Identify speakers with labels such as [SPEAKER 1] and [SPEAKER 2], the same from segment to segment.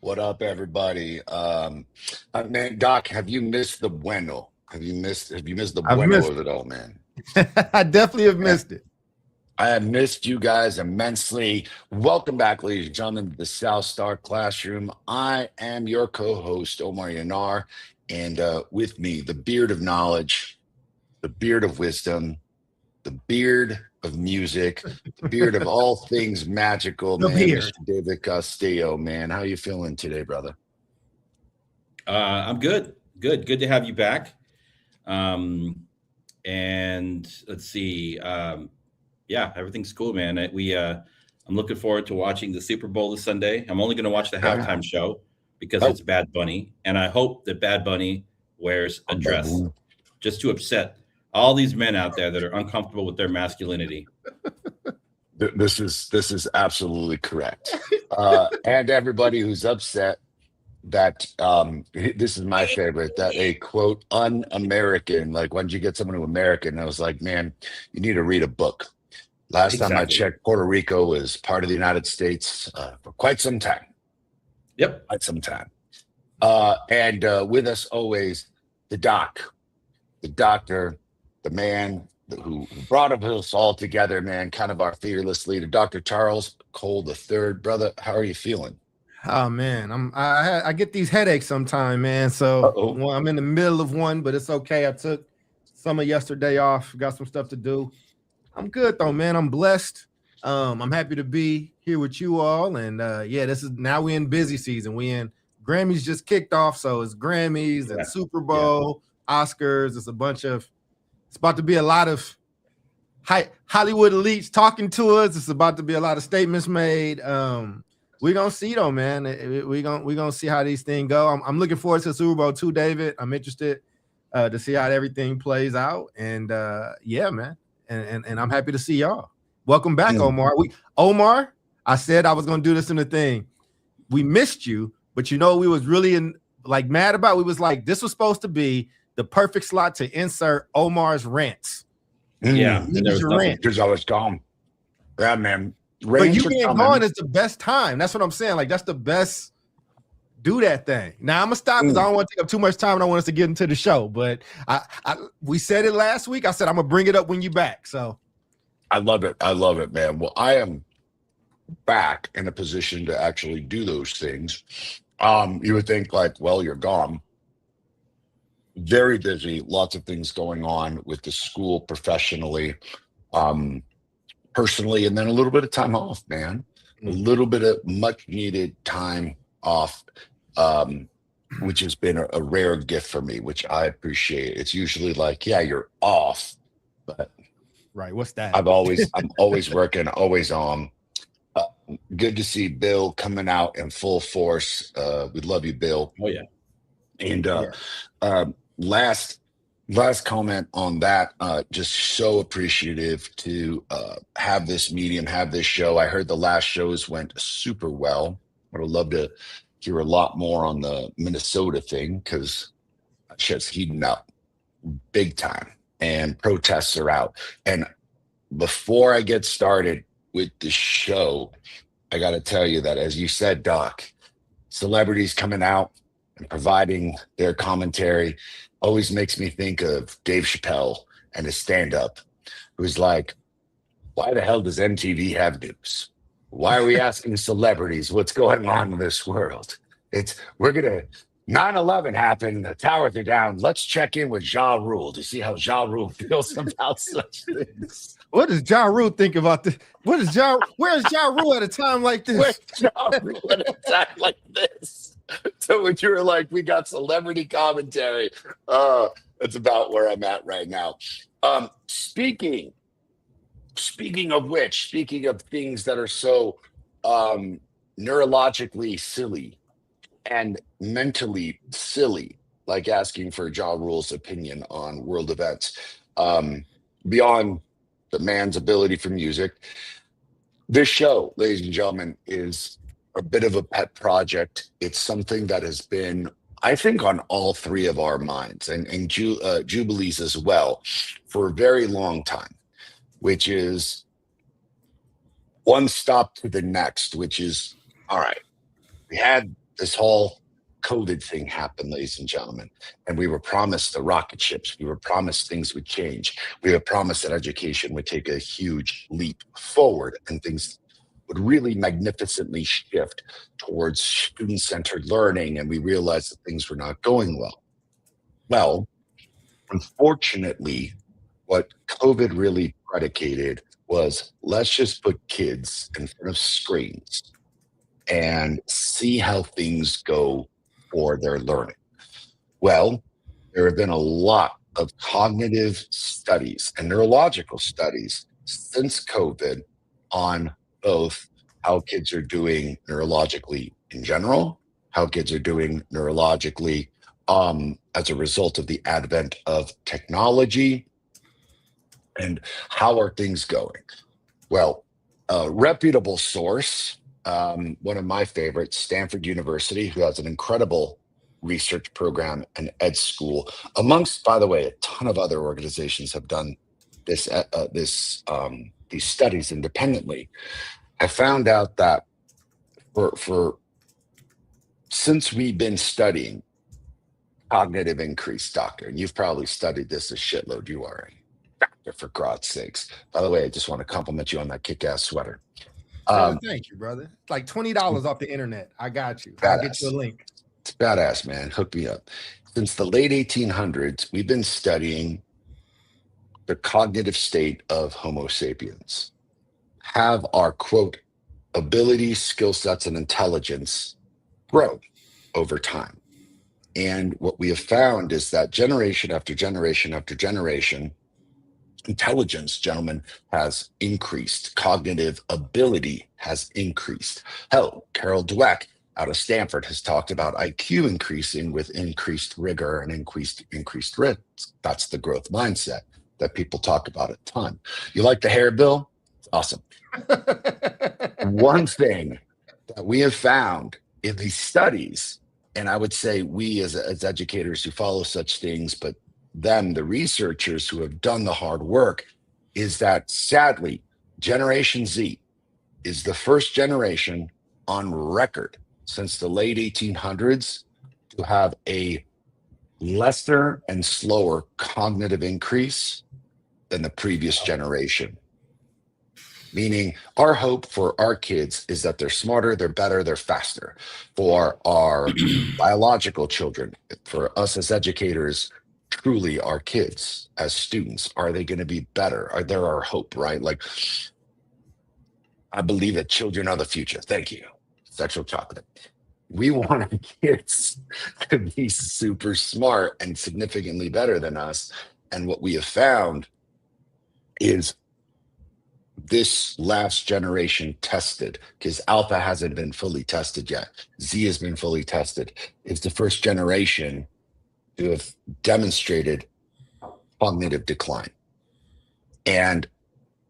[SPEAKER 1] What up, everybody? Man, Doc, have you missed the bueno? Have you missed the
[SPEAKER 2] I've
[SPEAKER 1] bueno
[SPEAKER 2] missed
[SPEAKER 1] of it all, man?
[SPEAKER 2] it. I definitely have
[SPEAKER 1] Yeah.
[SPEAKER 2] missed it.
[SPEAKER 1] I have missed you guys immensely. Welcome back, ladies and gentlemen, to the South Star Classroom. I am your co-host, Omar Yanar, and with me, the beard of knowledge, the beard of wisdom, the beard of music, the beard of all things magical,
[SPEAKER 2] The
[SPEAKER 1] man,
[SPEAKER 2] beard.
[SPEAKER 1] Mr. David Castillo, man. How you feeling today, brother?
[SPEAKER 3] I'm good. Good to have you back. Um, and let's see. Yeah, everything's cool, man. I'm looking forward to watching the Super Bowl this Sunday. I'm only going to watch the
[SPEAKER 1] Yeah.
[SPEAKER 3] halftime show because
[SPEAKER 1] Oh,
[SPEAKER 3] it's Bad Bunny, and I hope that Bad Bunny wears a
[SPEAKER 1] I'm
[SPEAKER 3] dress
[SPEAKER 1] baboon.
[SPEAKER 3] just to upset all these men out there that are uncomfortable with their masculinity.
[SPEAKER 1] This is absolutely correct. And everybody who's upset that this is my favorite, that a quote un-American, like when you get someone who American, I was like, man, you need to read a book. Last time I
[SPEAKER 3] Exactly.
[SPEAKER 1] checked, Puerto Rico was part of the United States for quite some time.
[SPEAKER 3] Yep.
[SPEAKER 1] Quite some time. And with us always, the doc, the doctor, the man who brought us all together, man, kind of our fearless leader, Dr. Charles Cole the third. Brother, how are you feeling?
[SPEAKER 2] Oh man, I get these headaches sometime, man. So
[SPEAKER 1] Uh-oh.
[SPEAKER 2] well, I'm in the middle of one, but it's okay. I took some of yesterday off. Got some stuff to do. I'm good though, man. I'm blessed. I'm happy to be here with you all. And yeah, this is now we're in busy season. We in Grammys just kicked off, so it's Grammys and
[SPEAKER 3] Yeah.
[SPEAKER 2] Super
[SPEAKER 3] Yeah.
[SPEAKER 2] Bowl, Oscars. It's about to be a lot of Hollywood elites talking to us. It's about to be a lot of statements made. We're gonna see though, man. We're gonna see how these things go. I'm looking forward to Super Bowl too, David. I'm interested to see how everything plays out. And yeah, man. And I'm happy to see y'all. Welcome back,
[SPEAKER 1] Mm.
[SPEAKER 2] Omar. I said I was gonna do this in the thing. We missed you, but you know we was really mad about. We was like, this was supposed to be the perfect slot to insert Omar's rants.
[SPEAKER 3] Yeah.
[SPEAKER 1] Mm.
[SPEAKER 3] And there
[SPEAKER 2] He's
[SPEAKER 3] was
[SPEAKER 2] your
[SPEAKER 3] nothing.
[SPEAKER 2] rant.
[SPEAKER 1] Because I was gone. Yeah, man.
[SPEAKER 2] But
[SPEAKER 1] Rains
[SPEAKER 2] you
[SPEAKER 1] are
[SPEAKER 2] being
[SPEAKER 1] coming.
[SPEAKER 2] gone is the best time. That's what I'm saying. Like, that's the best. Do that thing. Now I'm gonna stop because I don't want to take up too much time and I want us to get into the show. But we said it last week. I said I'm gonna bring it up when you back. So
[SPEAKER 1] I love it. I love it, man. Well, I am back in a position to actually do those things. You would think like, well, you're gone. Very busy, lots of things going on with the school professionally, um, personally, and then a little bit of time off, man. A little bit of much needed time off, um, which has been a rare gift for me, which I appreciate. It's usually like, yeah, you're off, but
[SPEAKER 2] right, what's that?
[SPEAKER 1] I'm always working, always on. Uh, Good to see Bill coming out in full force. We love you, Bill.
[SPEAKER 3] Oh yeah.
[SPEAKER 1] And
[SPEAKER 2] Yeah.
[SPEAKER 1] last comment on that, just so appreciative to have this medium, have this show. I heard the last shows went super well. I would love to hear a lot more on the Minnesota thing because shit's heating up big time and protests are out. And before I get started with the show, I got to tell you that, as you said, Doc, celebrities coming out and providing their commentary always makes me think of Dave Chappelle and his stand-up, who's like, why the hell does MTV have news? Why are we asking celebrities what's going on in this world? We're gonna 9/11 happened, the towers are down. Let's check in with Ja Rule to see how Ja Rule feels about such things.
[SPEAKER 2] What does Ja Rule think about this? Where's Ja Rule at a time like
[SPEAKER 1] Where's
[SPEAKER 2] this?
[SPEAKER 1] Ja Rule at a time like this? So when you were like, we got celebrity commentary, that's about where I'm at right now. Speaking of which, speaking of things that are so neurologically silly and mentally silly, like asking for Ja Rule's opinion on world events, beyond the man's ability for music, this show, ladies and gentlemen, is a bit of a pet project. It's something that has been, I think, on all three of our minds and Jubilee's as well for a very long time, which is one stop to the next, which is, all right, we had this whole COVID thing happened, ladies and gentlemen, and we were promised the rocket ships. We were promised things would change. We were promised that education would take a huge leap forward and things would really magnificently shift towards student-centered learning, and we realized that things were not going well. Well, unfortunately, what COVID really predicated was let's just put kids in front of screens and see how things go for their learning. Well, there have been a lot of cognitive studies and neurological studies since COVID on both how kids are doing neurologically in general, how kids are doing neurologically as a result of the advent of technology, and how are things going. Well, a reputable source, one of my favorites, Stanford University, who has an incredible research program and ed school, amongst, by the way, a ton of other organizations have done this these studies independently. I found out that for since we've been studying cognitive increase, doctor, and you've probably studied this a shitload, you are a doctor, for God's sakes. By the way, I just want to compliment you on that kick-ass sweater.
[SPEAKER 2] Thank you, brother. It's like $20 off the internet. I got you. I'll get you a link.
[SPEAKER 1] It's badass, man. Hook me up. Since the late 1800s, we've been studying the cognitive state of Homo sapiens. Have our, quote, abilities, skill sets, and intelligence grow over time. And what we have found is that generation after generation after generation, intelligence, gentlemen, has increased. Cognitive ability has increased. Hell, Carol Dweck out of Stanford has talked about IQ increasing with increased rigor and increased risk. That's the growth mindset that people talk about a ton. You like the hair, Bill? Awesome. One thing that we have found in these studies, and I would say we as educators who follow such things, but them, the researchers who have done the hard work, is that sadly, Generation Z is the first generation on record since the late 1800s to have a lesser and slower cognitive increase than the previous generation. Meaning our hope for our kids is that they're smarter, they're better, they're faster. For our biological children, for us as educators, truly our kids as students, are they going to be better? Are there our hope, right? Like, I believe that children are the future. Thank you. Sexual chocolate. We want our kids to be super smart and significantly better than us. And what we have found is this last generation tested, because Alpha hasn't been fully tested yet. Z has been fully tested. It's the first generation to have demonstrated cognitive decline. And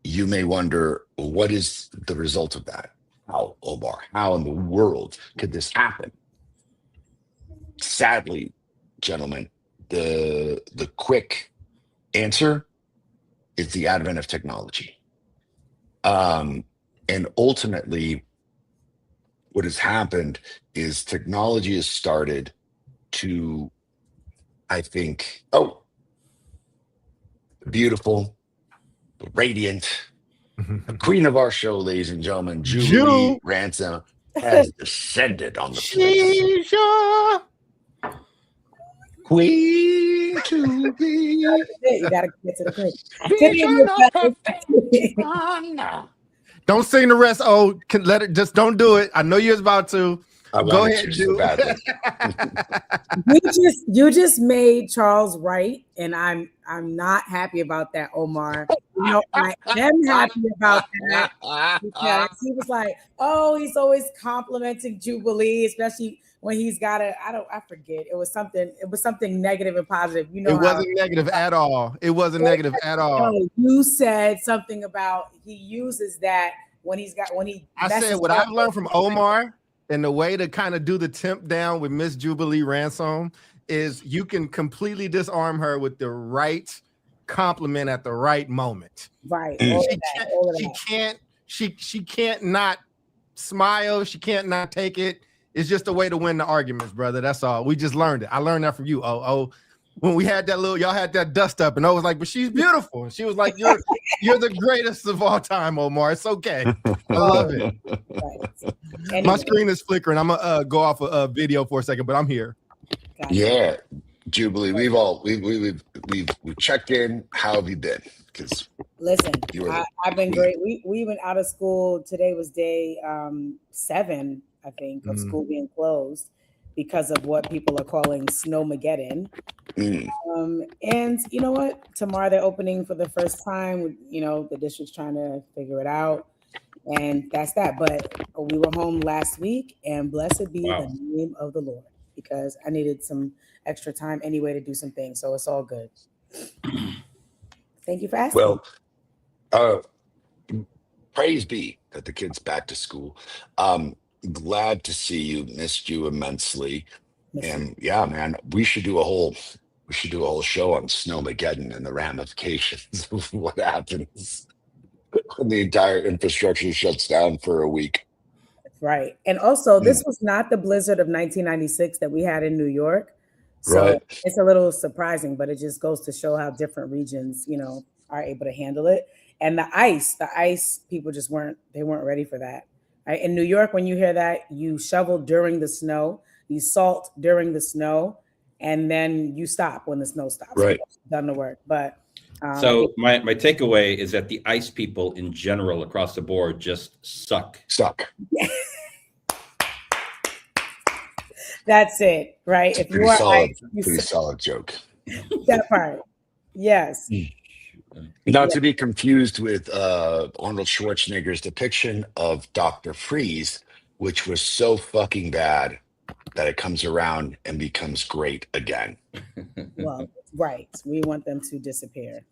[SPEAKER 1] you may wonder, what is the result of that? How, Omar? How in the world could this happen? Sadly, gentlemen, the quick answer is the advent of technology. And ultimately, what has happened is technology has started to, I think, beautiful, radiant, the queen of our show, ladies and gentlemen, Julie Ransom, has descended on the place. Queen to be.
[SPEAKER 4] You gotta get to the point.
[SPEAKER 2] Don't sing the rest. Oh, let it. Just don't do it. I know you're about to. Go ahead,
[SPEAKER 1] so
[SPEAKER 4] you just made Charles right, and I'm not happy about that, Omar. You know, I am happy about that because he was like, "Oh, he's always complimenting Jubilee, especially when he's got I forget. It was something negative and positive. You know,
[SPEAKER 2] it wasn't negative at all. It wasn't negative at all.
[SPEAKER 4] No, you said something about he uses that when he.
[SPEAKER 2] I said what I've learned from Omar. And the way to kind of do the temp down with Miss Jubilee Ransom is you can completely disarm her with the right compliment at the right moment.
[SPEAKER 4] Right.
[SPEAKER 2] She can't not smile. She can't not take it. It's just a way to win the arguments, brother. That's all. We just learned it. I learned that from you. When we had that y'all had that dust up, and I was like, but she's beautiful. And she was like, you're the greatest of all time, Omar. It's okay. I love it.
[SPEAKER 4] Right.
[SPEAKER 2] My
[SPEAKER 4] Anyway,
[SPEAKER 2] screen is flickering. I'm gonna go off a video for a second, but I'm here.
[SPEAKER 4] gotcha.
[SPEAKER 1] Yeah, Jubilee, we've checked in. How have you been? Because
[SPEAKER 4] Listen, I've been
[SPEAKER 1] we-
[SPEAKER 4] great. We went out of school. Today was day 7, I think, of school being closed because of what people are calling Snowmageddon. And you know what? Tomorrow they're opening for the first time. You know, the district's trying to figure it out. And that's that. But we were home last week, and blessed be
[SPEAKER 3] Wow.
[SPEAKER 4] the name of the Lord, because I needed some extra time anyway to do some things. So it's all good. Thank you for asking.
[SPEAKER 1] well, praise be that the kid's back to school. Glad to see you. Missed you immensely.
[SPEAKER 4] Miss you.
[SPEAKER 1] And yeah, man, we should do a whole show on Snowmageddon and the ramifications of what happens when the entire infrastructure shuts down for a week.
[SPEAKER 4] Right. And also, this was not the blizzard of 1996 that we had in New York. So
[SPEAKER 1] Right.
[SPEAKER 4] it's a little surprising, but it just goes to show how different regions, you know, are able to handle it. And the ice people just weren't ready for that. Right? In New York, when you hear that, you shovel during the snow, you salt during the snow, and then you stop when the snow stops.
[SPEAKER 1] Right.
[SPEAKER 4] You've done the work. But
[SPEAKER 3] So my takeaway is that the ice people in general across the board just suck.
[SPEAKER 1] Suck.
[SPEAKER 4] that's it, right? If you
[SPEAKER 1] Pretty
[SPEAKER 4] are
[SPEAKER 1] solid.
[SPEAKER 4] ice, you
[SPEAKER 1] Pretty
[SPEAKER 4] suck.
[SPEAKER 1] solid joke.
[SPEAKER 4] That part. Yes.
[SPEAKER 1] Not to be confused with Arnold Schwarzenegger's depiction of Dr. Freeze, which was so fucking bad that it comes around and becomes great again.
[SPEAKER 4] Well, right. We want them to disappear.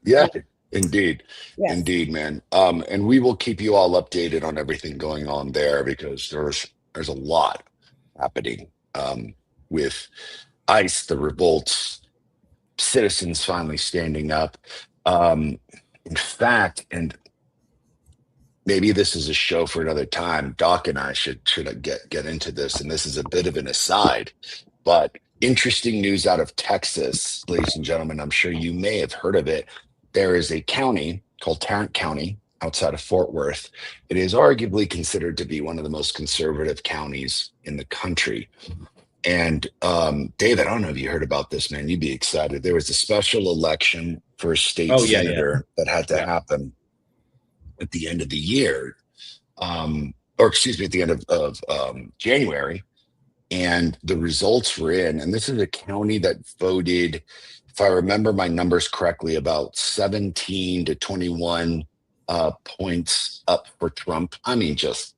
[SPEAKER 1] Yeah, indeed.
[SPEAKER 4] Yes.
[SPEAKER 1] Indeed, man. And we will keep you all updated on everything going on there, because there's a lot happening with ICE, the revolts, citizens finally standing up. In fact, and maybe this is a show for another time, Doc and I should get into this, and this is a bit of an aside, but interesting news out of Texas, ladies and gentlemen. I'm sure you may have heard of it. There is a county called Tarrant County outside of Fort Worth. It is arguably considered to be one of the most conservative counties in the country. And David, I don't know if you heard about this, man. You'd be excited. There was a special election for a state senator that had to happen at the end of the year, or excuse me, at the end of January. And the results were in, and this is a county that voted, if I remember my numbers correctly, about 17 to 21 points up for Trump. I mean, just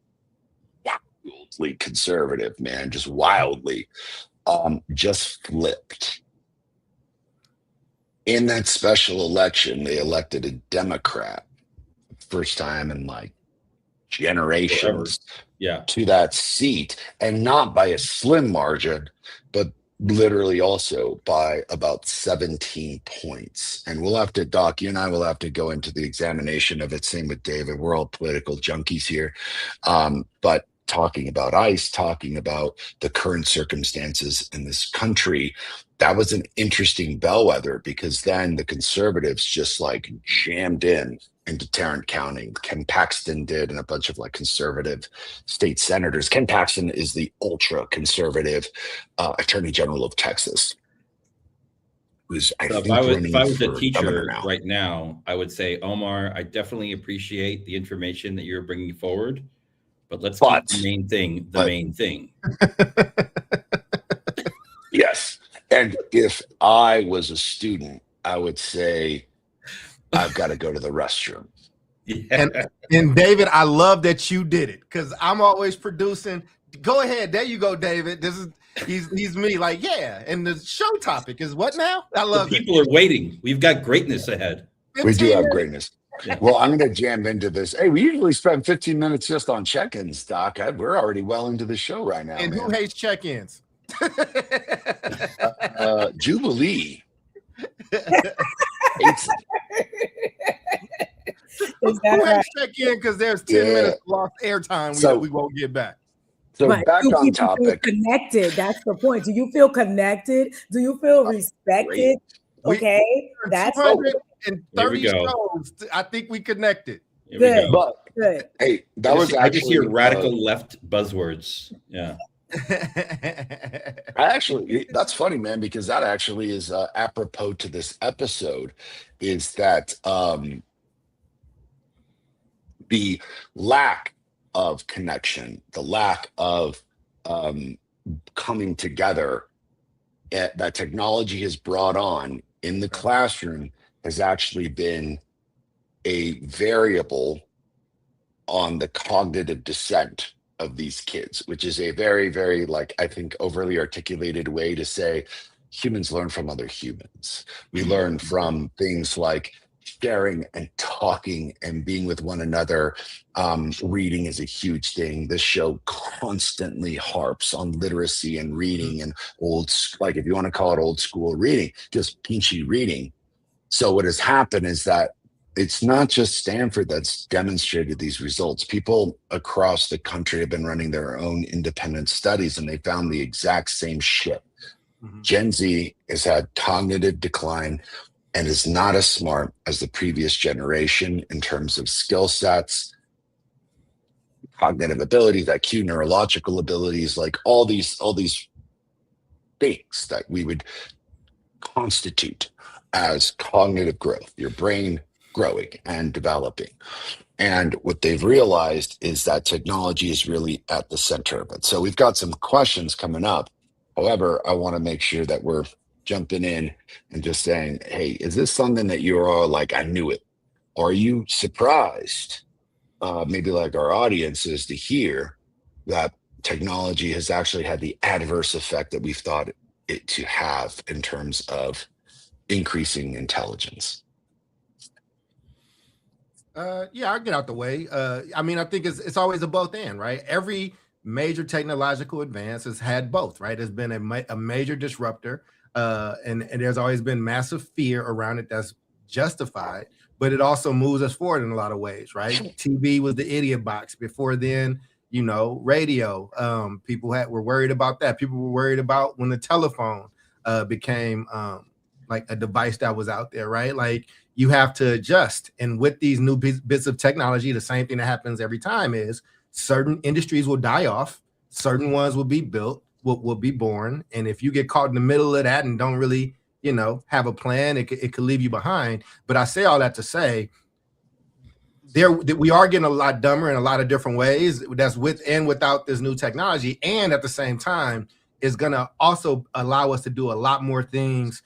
[SPEAKER 1] wildly conservative, man, just wildly. Just flipped. In that special election, they elected a Democrat, first time in like generations, to that seat, and not by a slim margin, but literally also by about 17 points. And we'll have to, Doc, you and I will have to go into the examination of it. Same with David. We're all political junkies here. But talking about ICE, talking about the current circumstances in this country, that was an interesting bellwether, because then the conservatives just like jammed into Tarrant County. Ken Paxton did, and a bunch of like conservative state senators. Ken Paxton is the ultra conservative attorney general of Texas. Who's,
[SPEAKER 3] if I was a teacher right now, I would say, Omar, I definitely appreciate the information that you're bringing forward, but let's keep the main thing the main thing.
[SPEAKER 1] Yes. And if I was a student, I would say, I've got to go to the restroom.
[SPEAKER 2] Yeah. And David, I love that you did it, because I'm always producing. Go ahead. There you go, David. This is he's me. Like, yeah. And the show topic is what now? I love
[SPEAKER 3] it. People are waiting. We've got greatness ahead.
[SPEAKER 1] We do have greatness. Yeah. Well, I'm going to jam into this. Hey, we usually spend 15 minutes just on check-ins, Doc. We're already well into the show right now.
[SPEAKER 2] And
[SPEAKER 1] man.
[SPEAKER 2] Who hates check-ins?
[SPEAKER 1] Jubilee hates it.
[SPEAKER 2] Who hates check-in because there's 10 minutes lost airtime we won't get back.
[SPEAKER 1] So
[SPEAKER 4] But
[SPEAKER 1] back
[SPEAKER 4] do
[SPEAKER 1] on
[SPEAKER 4] people feel
[SPEAKER 1] topic.
[SPEAKER 4] connected? That's the point. Do you feel connected? Do you feel respected?
[SPEAKER 2] We-
[SPEAKER 4] Okay, that's the
[SPEAKER 2] 230
[SPEAKER 3] Here we go.
[SPEAKER 2] shows. I think we connected.
[SPEAKER 3] Here we
[SPEAKER 4] Good.
[SPEAKER 3] go.
[SPEAKER 1] But
[SPEAKER 4] good.
[SPEAKER 1] hey, that was
[SPEAKER 3] I just hear
[SPEAKER 1] actually
[SPEAKER 3] radical left buzzwords. Yeah.
[SPEAKER 1] that's funny, man, because that actually is apropos to this episode, is that the lack of connection, the lack of coming together that technology has brought on in the classroom has actually been a variable on the cognitive descent of these kids, which is a very, very, like, I think, overly articulated way to say humans learn from other humans. We learn from things like sharing and talking and being with one another. Reading is a huge thing. This show constantly harps on literacy and reading and like, if you want to call it old school reading, just pinchy reading. So what has happened is that it's not just Stanford that's demonstrated these results. People across the country have been running their own independent studies, and they found the exact same shit. Gen Z has had cognitive decline and is not as smart as the previous generation in terms of skill sets, cognitive abilities, IQ, neurological abilities, like all these things that we would constitute as cognitive growth, your brain growing and developing. And what they've realized is that technology is really at the center of it. So we've got some questions coming up. However, I want to make sure that we're jumping in and just saying, hey, is this something that you're all like, I knew it? Or are you surprised, maybe like our audience is, to hear that technology has actually had the adverse effect that we've thought it to have in terms of increasing intelligence?
[SPEAKER 2] Yeah, I'll get out the way. I mean, I think it's always a both and, right? Every major technological advance has had both, right? There's been a major disruptor, and there's always been massive fear around it that's justified, but it also moves us forward in a lot of ways, right? TV was the idiot box. Before then, radio. People were worried about that. People were worried about when the telephone became like a device that was out there, right? Like, you have to adjust. And with these new bits of technology, the same thing that happens every time is certain industries will die off, certain ones will be built, will be born. And if you get caught in the middle of that and don't really, have a plan, it could leave you behind. But I say all that to say, we are getting a lot dumber in a lot of different ways. That's with and without this new technology. And at the same time, it's going to also allow us to do a lot more things.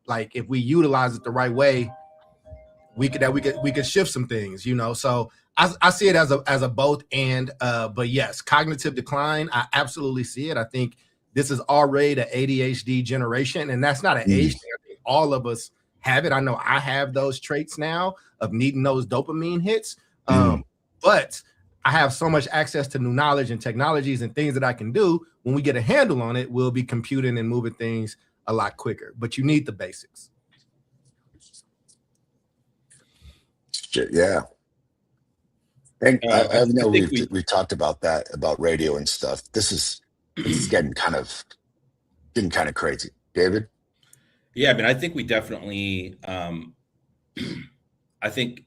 [SPEAKER 2] Like, if we utilize it the right way, we could shift some things, So I see it as a both and. But yes, cognitive decline, I absolutely see it. I think this is already the ADHD generation, and that's not an age thing. I think all of us have it. I know I have those traits now of needing those dopamine hits. But I have so much access to new knowledge and technologies and things that I can do. When we get a handle on it, we'll be computing and moving things a lot quicker, but you need the basics.
[SPEAKER 1] Yeah. And I know we've talked about that, about radio and stuff. This is getting kind of crazy. David?
[SPEAKER 3] Yeah, I mean, I think we definitely, I think,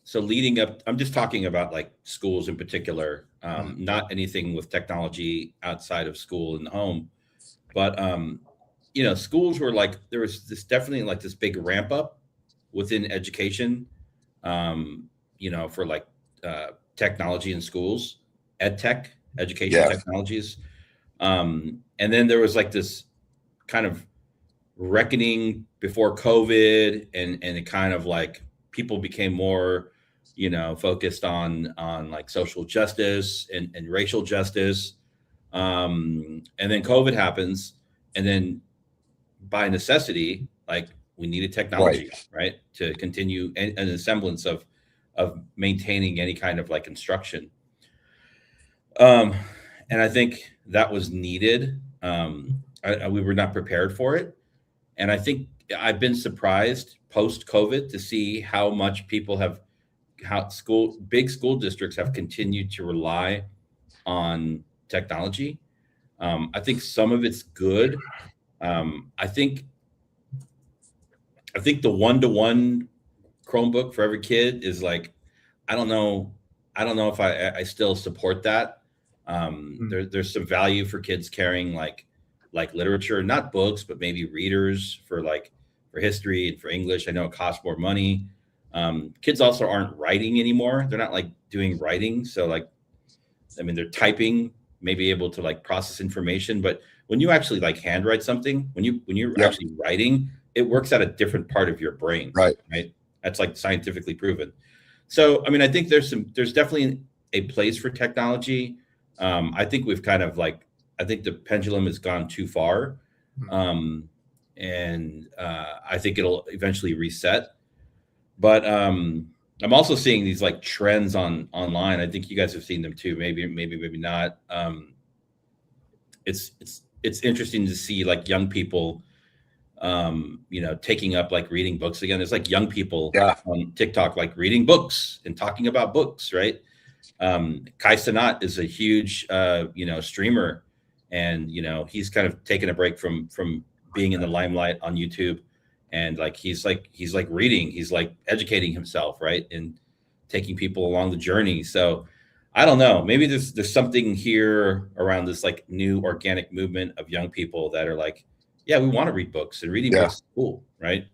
[SPEAKER 3] so leading up, I'm just talking about like schools in particular, not anything with technology outside of school and the home, but, schools were like, there was definitely like this big ramp up within education, for like technology in schools, ed tech, education technologies. And then there was like this kind of reckoning before COVID, and it kind of like people became more, focused on like social justice and racial justice. And then COVID happens, and then by necessity, like, we needed technology, right, to continue an semblance of maintaining any kind of like instruction. And I think that was needed. We were not prepared for it. And I think I've been surprised post-COVID to see how much people big school districts have continued to rely on technology. I think some of it's good. I think the one-to-one Chromebook for every kid is like, I don't know if I still support that. There's some value for kids carrying like literature, not books, but maybe readers for history and for English. I know it costs more money. Kids also aren't writing anymore. They're not like doing writing. So like, I mean, they're typing, maybe able to like process information, but when you actually like handwrite something, when you're actually writing, it works at a different part of your brain.
[SPEAKER 1] Right.
[SPEAKER 3] That's like scientifically proven. So, I mean, I think there's definitely a place for technology. I think we've kind of like, I think the pendulum has gone too far. And I think it'll eventually reset. But I'm also seeing these like trends online. I think you guys have seen them too. Maybe not. It's interesting to see like young people, taking up like reading books again. There's like young people on TikTok like reading books and talking about books, right? Kai Cenat is a huge streamer, and he's kind of taken a break from being in the limelight on YouTube, and like he's reading, he's like educating himself, right, and taking people along the journey. So I don't know, maybe there's something here around this like new organic movement of young people that are like, yeah, we want to read books, and reading books is cool, right?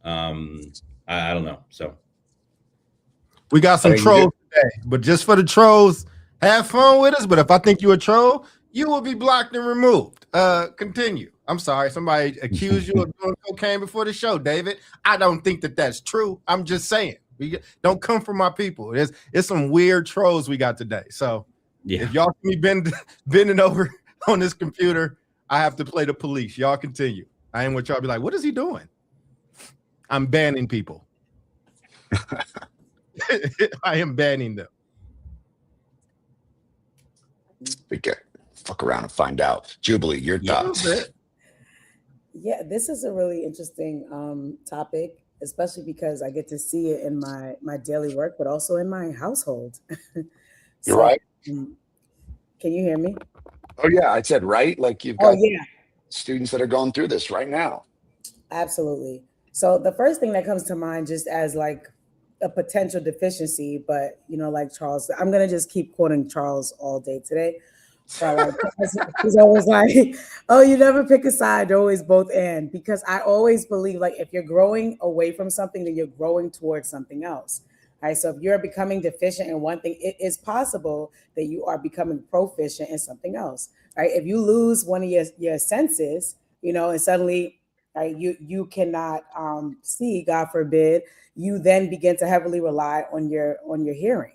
[SPEAKER 3] I don't know. So
[SPEAKER 2] we got some trolls today, but just for the trolls, have fun with us. But if I think you're a troll, you will be blocked and removed. Continue. I'm sorry, somebody accused you of doing cocaine before the show, David. I don't think that that's true. I'm just saying, don't come for my people. It's some weird trolls we got today. So if y'all see me bending over on this computer, I have to play the police. Y'all continue. I ain't want y'all to be like, what is he doing? I'm banning people. I am banning them.
[SPEAKER 1] Okay. Fuck around and find out. Jubilee, your thoughts?
[SPEAKER 4] Yeah, this is a really interesting topic, especially because I get to see it in my daily work, but also in my household.
[SPEAKER 1] You're right.
[SPEAKER 4] Can you hear me?
[SPEAKER 1] Oh yeah, I said right. Like you've got students that are going through this right now.
[SPEAKER 4] Absolutely. So the first thing that comes to mind, just as like a potential deficiency, but like Charles, I'm gonna just keep quoting Charles all day today. So like, he's always like, "Oh, you never pick a side; they're always both and." Because I always believe, like, if you're growing away from something, then you're growing towards something else. Right. So if you're becoming deficient in one thing, it is possible that you are becoming proficient in something else. Right. If you lose one of your senses, and suddenly, right, you cannot see, God forbid, you then begin to heavily rely on your hearing.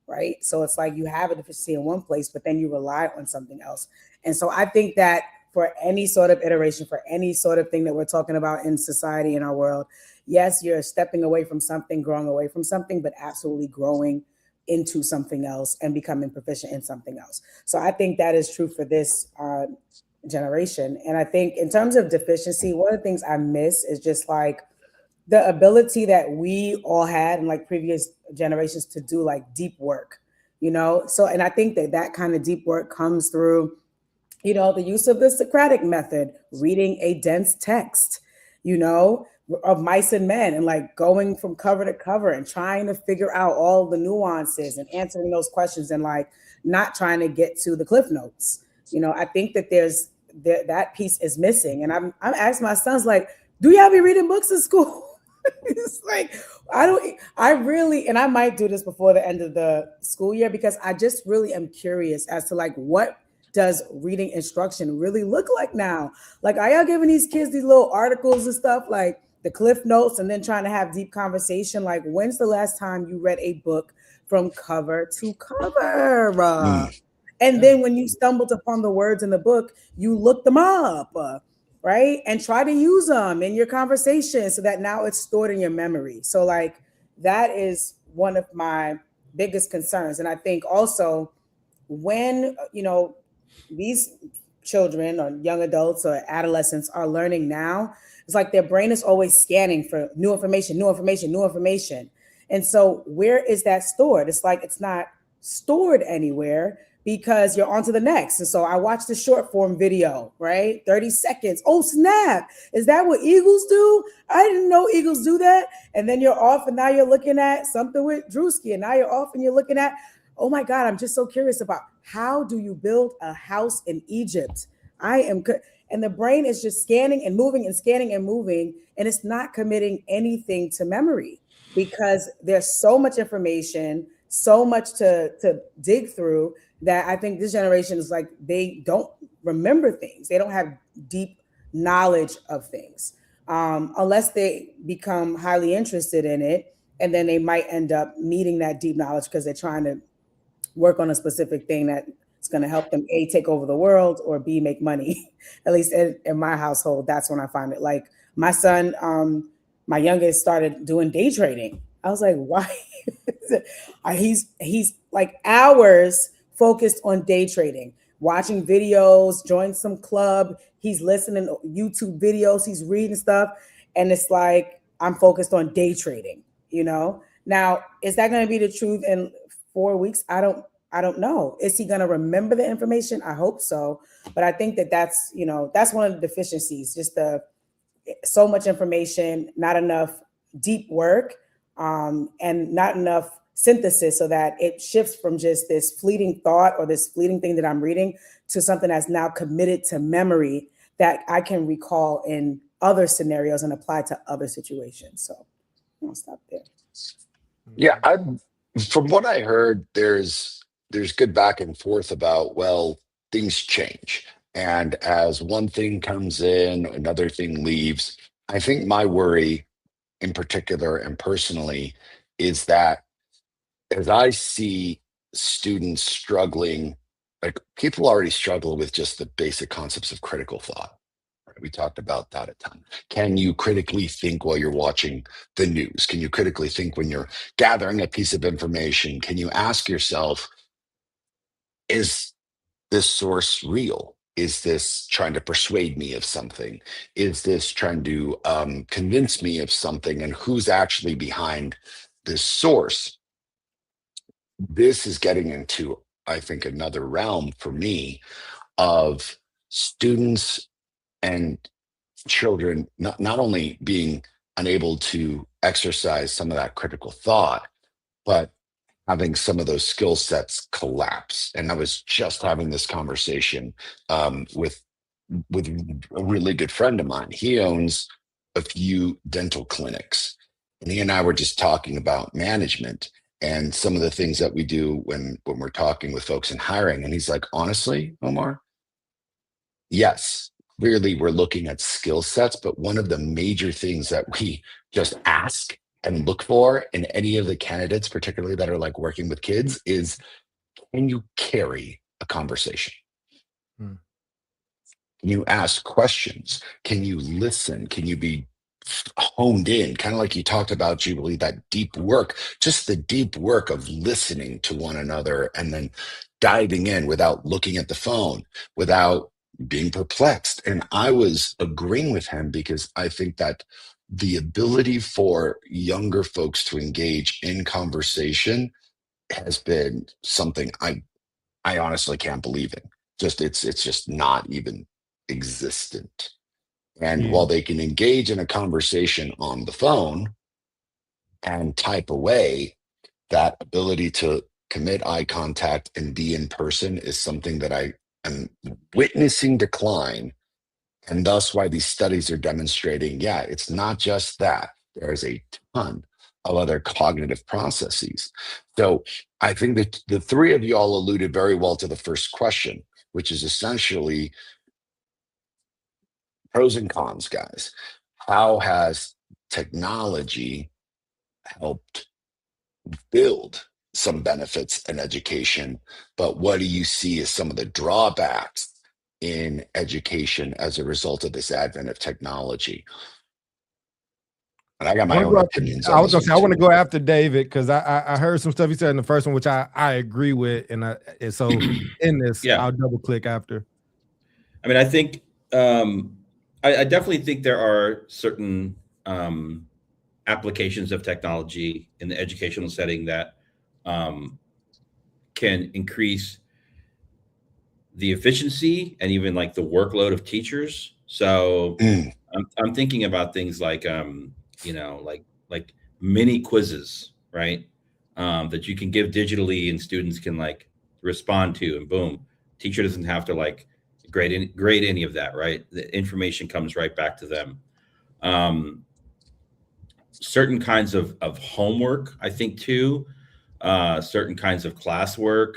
[SPEAKER 4] Right. So it's like you have a deficiency in one place, but then you rely on something else. And so I think that for any sort of iteration, for any sort of thing that we're talking about in society, in our world, yes, you're stepping away from something, growing away from something, but absolutely growing into something else and becoming proficient in something else. So I think that is true for this generation. And I think in terms of deficiency, one of the things I miss is just like the ability that we all had in like previous generations to do like deep work, So, and I think that kind of deep work comes through, the use of the Socratic method, reading a dense text, of Mice and Men, and like going from cover to cover and trying to figure out all the nuances and answering those questions and like not trying to get to the cliff notes. I think that that piece is missing. And I'm asking my sons, like, do y'all be reading books in school? It's like, and I might do this before the end of the school year, because I just really am curious as to like, what does reading instruction really look like now? Like, are y'all giving these kids these little articles and stuff, like the cliff notes, and then trying to have deep conversation? Like, when's the last time you read a book from cover to cover? And then when you stumbled upon the words in the book, you looked them up, right? And try to use them in your conversation so that now it's stored in your memory. So like, that is one of my biggest concerns. And I think also when, these children or young adults or adolescents are learning now, it's like their brain is always scanning for new information. And so where is that stored? It's like, it's not stored anywhere, because you're on to the next. And so I watched the short form video, right? 30 seconds. Oh, snap. Is that what eagles do? I didn't know eagles do that. And then you're off and now you're looking at something with Drewski. And now you're off and you're looking at, oh my God, I'm just so curious about how do you build a house in Egypt? And the brain is just scanning and moving and scanning and moving. And it's not committing anything to memory because there's so much information, so much to dig through that I think this generation is like, they don't remember things. They don't have deep knowledge of things unless they become highly interested in it. And then they might end up needing that deep knowledge because they're trying to work on a specific thing that is going to help them A, take over the world, or B, make money. At least in my household, that's when I find it. Like my son, my youngest, started doing day trading. I was like, why? He's like hours focused on day trading, watching videos, joined some club. He's listening to YouTube videos. He's reading stuff. And it's like, I'm focused on day trading, you know? Now, is that going to be the truth in 4 weeks? I don't know. Is he going to remember the information? I hope so. But I think that's one of the deficiencies, just so much information, not enough deep work, and not enough synthesis so that it shifts from just this fleeting thought or this fleeting thing that I'm reading to something that's now committed to memory that I can recall in other scenarios and apply to other situations. So I'll stop there.
[SPEAKER 1] Yeah, from what I heard, there's good back and forth about, well, things change. And as one thing comes in, another thing leaves. I think my worry in particular and personally is that as I see students struggling, like people already struggle with just the basic concepts of critical thought. Right? We talked about that a ton. Can you critically think while you're watching the news? Can you critically think when you're gathering a piece of information? Can you ask yourself, is this source real? Is this trying to persuade me of something? Is this trying to convince me of something? And who's actually behind this source? This is getting into, I think, another realm for me of students and children not only being unable to exercise some of that critical thought, but having some of those skill sets collapse. And I was just having this conversation with a really good friend of mine. He owns a few dental clinics, and he and I were just talking about management and some of the things that we do when we're talking with folks in hiring. And he's like, honestly, Omar, yes, clearly we're looking at skill sets, but one of the major things that we just ask and look for in any of the candidates, particularly that are like working with kids, is, can you carry a conversation? Can you ask questions? Can you listen? Can you be honed in, kind of like you talked about, Jubilee, that deep work, just the deep work of listening to one another and then diving in without looking at the phone, without being perplexed. And I was agreeing with him because I think that the ability for younger folks to engage in conversation has been something I honestly can't believe in. It's just not even existent. And while they can engage in a conversation on the phone and type away, that ability to commit eye contact and be in person is something that I am witnessing decline. And thus why these studies are demonstrating, yeah, it's not just that. There's a ton of other cognitive processes. So I think that the three of you all alluded very well to the first question, which is essentially pros and cons, guys. How has technology helped build some benefits in education? But what do you see as some of the drawbacks in education as a result of this advent of technology? And I got my own opinions.
[SPEAKER 2] I was gonna say, I want to go after David because I heard some stuff he said in the first one, which I agree with. And so in this, I'll double click after.
[SPEAKER 3] I mean, I think I definitely think there are certain applications of technology in the educational setting that can increase the efficiency and even like the workload of teachers. So I'm thinking about things like like mini quizzes, right? That you can give digitally and students can like respond to, and boom, teacher doesn't have to like grade any of that, right? The information comes right back to them. Certain kinds of homework, I think too, certain kinds of classwork.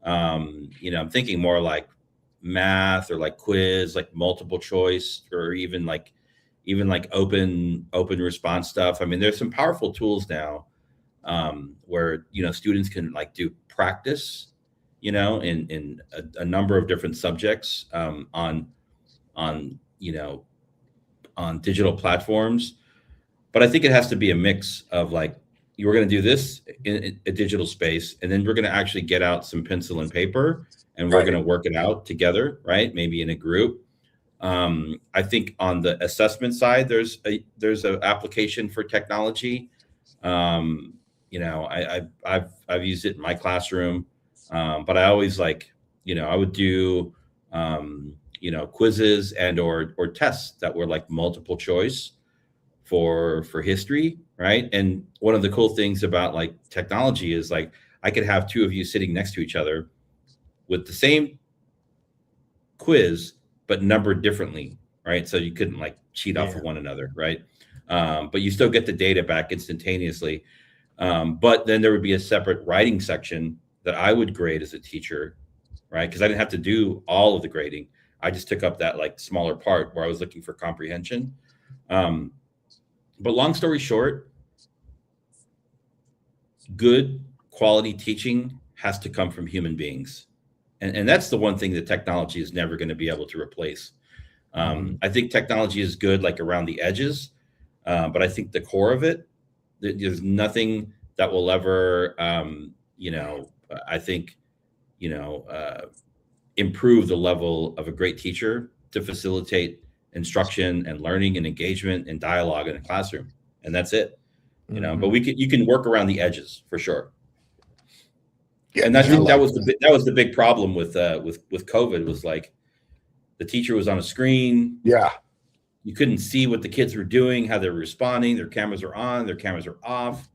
[SPEAKER 3] I'm thinking more like math or like quiz, like multiple choice, or even like open response stuff. I mean, there's some powerful tools now where students can like do practice, in a number of different subjects on digital platforms. But I think it has to be a mix of like, you're going to do this in a digital space, and then we're going to actually get out some pencil and paper, and we're going to work it out together, right? Maybe in a group. I think on the assessment side, there's an application for technology. I've used it in my classroom, but I always I would do quizzes and or tests that were like multiple choice for history, right? And one of the cool things about like technology is like I could have two of you sitting next to each other with the same quiz but numbered differently, right? So you couldn't like cheat off of one another, right? But you still get the data back instantaneously. But then there would be a separate writing section that I would grade as a teacher, right? Because I didn't have to do all of the grading. I just took up that like smaller part where I was looking for comprehension. But long story short, good quality teaching has to come from human beings. And that's the one thing that technology is never going to be able to replace. I think technology is good like around the edges, but I think the core of it, there's nothing that will ever, improve the level of a great teacher to facilitate instruction and learning and engagement and dialogue in a classroom. And that's it, but you can work around the edges for sure. Yeah, and I think that was the big problem with COVID, was like the teacher was on a screen.
[SPEAKER 1] Yeah.
[SPEAKER 3] You couldn't see what the kids were doing, how they were responding. Their cameras are on, their cameras are off.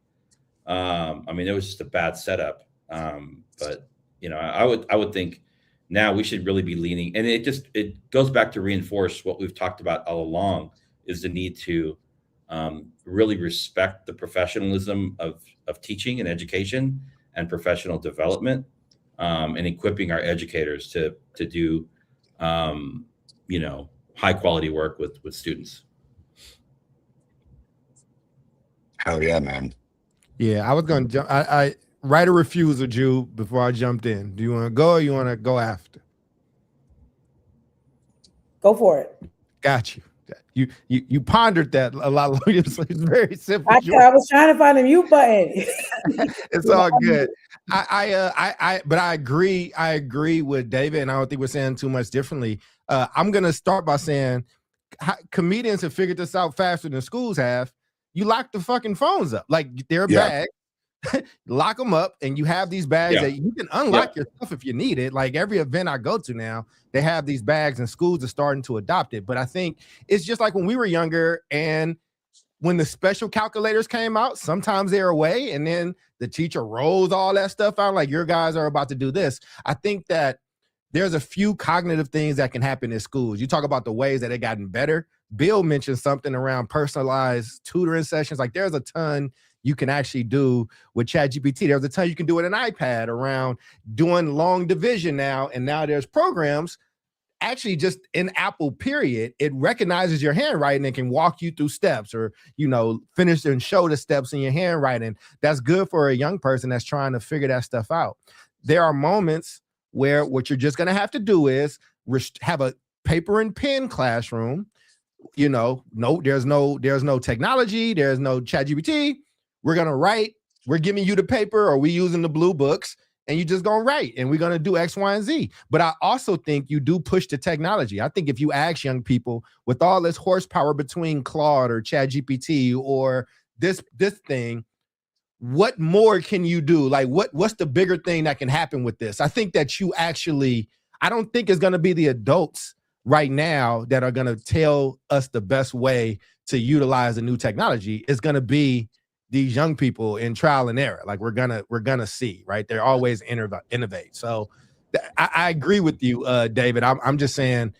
[SPEAKER 3] It was just a bad setup. But I would think now we should really be leaning, and it goes back to reinforce what we've talked about all along, is the need to really respect the professionalism of teaching and education and professional development, and equipping our educators to do high quality work with students.
[SPEAKER 1] Hell yeah, man.
[SPEAKER 2] Yeah, I was going to jump. I write a refusal, Jew, before I jumped in. Do you want to go or you want to go after?
[SPEAKER 4] Go for it.
[SPEAKER 2] Got you. You pondered that a lot. It's very simple.
[SPEAKER 4] I was trying to find a mute button.
[SPEAKER 2] It's all good. But I agree with David, and I don't think we're saying too much differently. I'm gonna start by saying comedians have figured this out faster than schools have. You lock the fucking phones up, like they're bags. Lock them up, and you have these bags that you can unlock your stuff if you need it. Like every event I go to now, they have these bags, and schools are starting to adopt it. But I think it's just like when we were younger, and when the special calculators came out, sometimes they're away, and then the teacher rolls all that stuff out, like your guys are about to do this. I think that there's a few cognitive things that can happen in schools. You talk about the ways that it gotten better. Bill mentioned something around personalized tutoring sessions. Like there's a ton you can actually do with ChatGPT. There's a ton you can do with an iPad around doing long division now. And now there's programs actually just in Apple, period. It recognizes your handwriting and can walk you through steps, or, finish and show the steps in your handwriting. That's good for a young person that's trying to figure that stuff out. There are moments where what you're just going to have to do is have a paper and pen classroom. There's no technology. There's no ChatGPT. We're going to write. We're giving you the paper, or we using the blue books, and you just going to write, and we're going to do X, Y, and Z. But I also think you do push the technology. I think if you ask young people, with all this horsepower between Claude or ChatGPT or this thing, what more can you do? Like what's the bigger thing that can happen with this? I think that you actually, I don't think it's going to be the adults right now that are going to tell us the best way to utilize the new technology. It's going to be these young people in trial and error. Like we're gonna see, right? They're always innovate. So I agree with you, David. I'm just saying,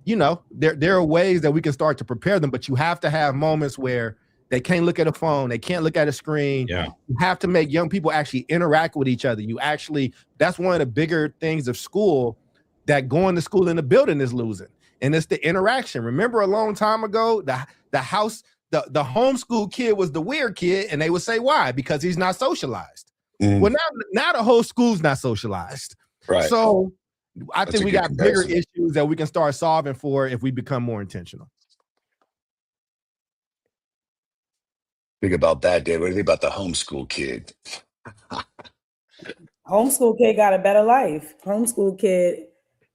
[SPEAKER 2] there are ways that we can start to prepare them, but you have to have moments where they can't look at a phone, they can't look at a screen.
[SPEAKER 3] Yeah.
[SPEAKER 2] You have to make young people actually interact with each other. That's one of the bigger things of school that going to school in the building is losing. And it's the interaction. Remember a long time ago, the homeschool kid was the weird kid, and they would say why? Because he's not socialized. Well, now the whole school's not socialized.
[SPEAKER 1] Right.
[SPEAKER 2] So I think we got bigger issues that we can start solving for if we become more intentional.
[SPEAKER 1] Think about that, Dave. What do you think about the homeschool kid?
[SPEAKER 4] Homeschool kid got a better life. Homeschool kid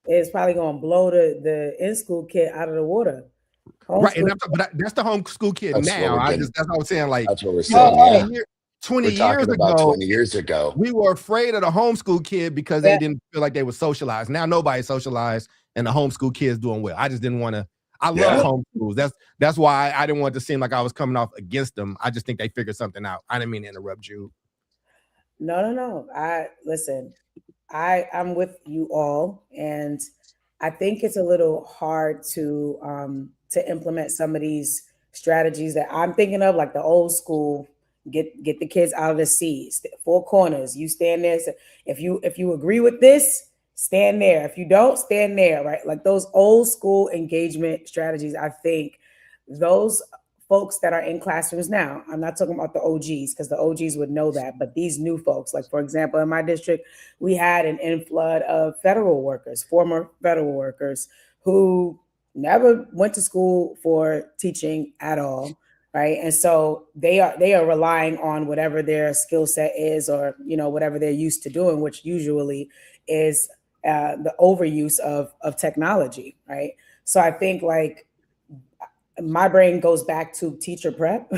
[SPEAKER 4] is probably going to blow the in-school kid out of the water.
[SPEAKER 2] Right, and that's the homeschool kid now. That's what I was saying. Like
[SPEAKER 1] that's what we're saying.
[SPEAKER 2] 20 years ago, we were afraid of the homeschool kid because they didn't feel like they were socialized. Now nobody's socialized, and the homeschool kid's doing well. I just didn't want to. I love homeschools. That's why I didn't want it to seem like I was coming off against them. I just think they figured something out. I didn't mean to interrupt you.
[SPEAKER 4] No. I'm with you all, and I think it's a little hard to implement some of these strategies that I'm thinking of, like the old school. Get the kids out of the seats, 4 corners. You stand there. So if you agree with this, stand there. If you don't, stand there. Right, like those old school engagement strategies. I think those folks that are in classrooms now, I'm not talking about the OGs because the OGs would know that, but these new folks, like for example, in my district, we had an inflood of federal workers, former federal workers who never went to school for teaching at all. Right. And so they are relying on whatever their skill set is, or, whatever they're used to doing, which usually is the overuse of technology. Right. So I think like my brain goes back to teacher prep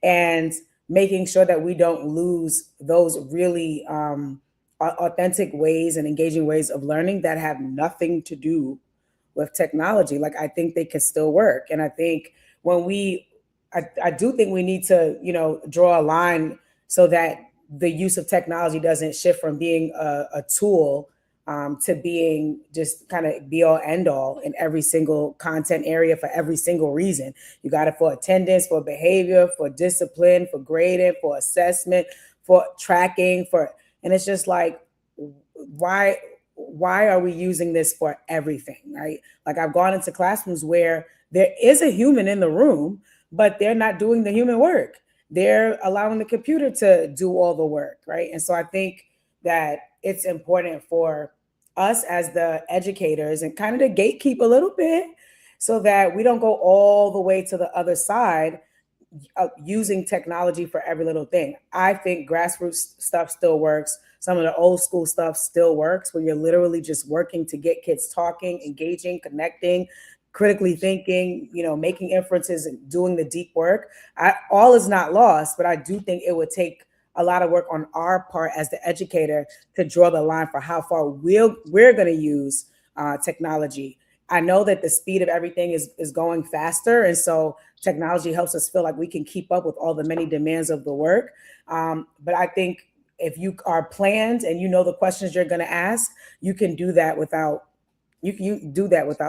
[SPEAKER 4] and making sure that we don't lose those really authentic ways and engaging ways of learning that have nothing to do with technology. Like I think they can still work. And I think I do think we need to, draw a line so that the use of technology doesn't shift from being a tool to being just kind of be all end all in every single content area for every single reason. You got it for attendance, for behavior, for discipline, for grading, for assessment, for tracking, and it's just like, why are we using this for everything, right? Like I've gone into classrooms where there is a human in the room, but they're not doing the human work. They're allowing the computer to do all the work, right? And so I think that it's important for us as the educators and kind of to gatekeep a little bit so that we don't go all the way to the other side of using technology for every little thing. I think grassroots stuff still works. Some of the old school stuff still works, where you're literally just working to get kids talking, engaging, connecting, critically thinking, making inferences and doing the deep work. All is not lost, but I do think it would take a lot of work on our part as the educator to draw the line for how far we're going to use technology. I know that the speed of everything is going faster. And so technology helps us feel like we can keep up with all the many demands of the work. But I think if you are planned and the questions you're going to ask, you can do that without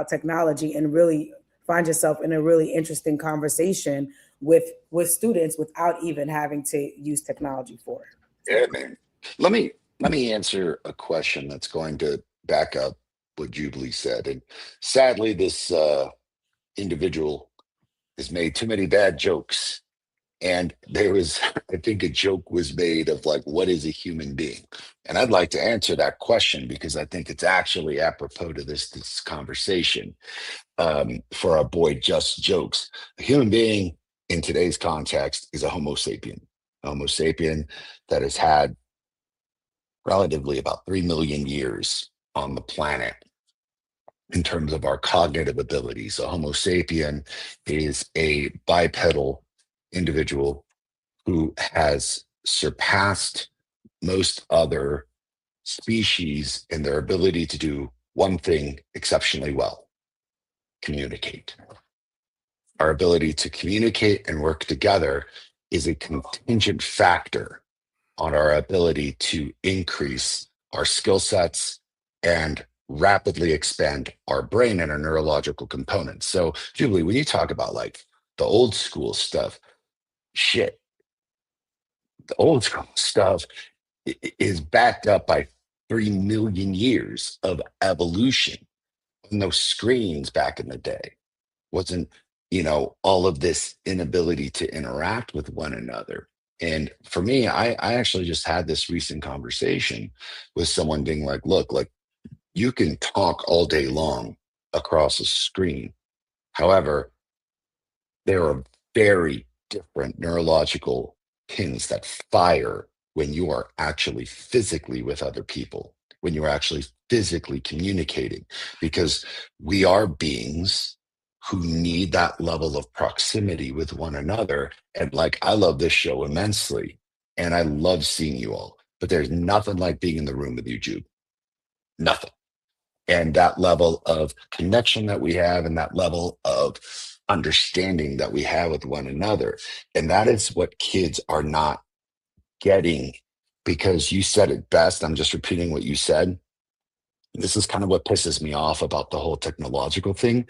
[SPEAKER 4] technology and really find yourself in a really interesting conversation with students without even having to use technology for it.
[SPEAKER 1] Yeah, man. Let me answer a question that's going to back up what Jubilee said. And sadly, this individual has made too many bad jokes. And there was, I think a joke was made of like, what is a human being? And I'd like to answer that question because I think it's actually apropos to this conversation for our boy Just Jokes. A human being in today's context is a Homo sapien that has had relatively about 3 million years on the planet in terms of our cognitive abilities. A Homo sapien is a bipedal individual who has surpassed most other species in their ability to do one thing exceptionally well: communicate. Our ability to communicate and work together is a contingent factor on our ability to increase our skill sets and rapidly expand our brain and our neurological components. So, Jubilee, when you talk about like the old school stuff, shit, the old school stuff is backed up by 3 million years of evolution. And those screens back in the day wasn't, all of this inability to interact with one another. And for me, I actually just had this recent conversation with someone being like, look, like you can talk all day long across a screen. However, there are very different neurological pins that fire when you are actually physically with other people, when you're actually physically communicating, because we are beings who need that level of proximity with one another. And like, I love this show immensely and I love seeing you all, but there's nothing like being in the room with you, Jude. Nothing. And that level of connection that we have and that level of understanding that we have with one another. And that is what kids are not getting, because you said it best. I'm just repeating what you said. This is kind of what pisses me off about the whole technological thing.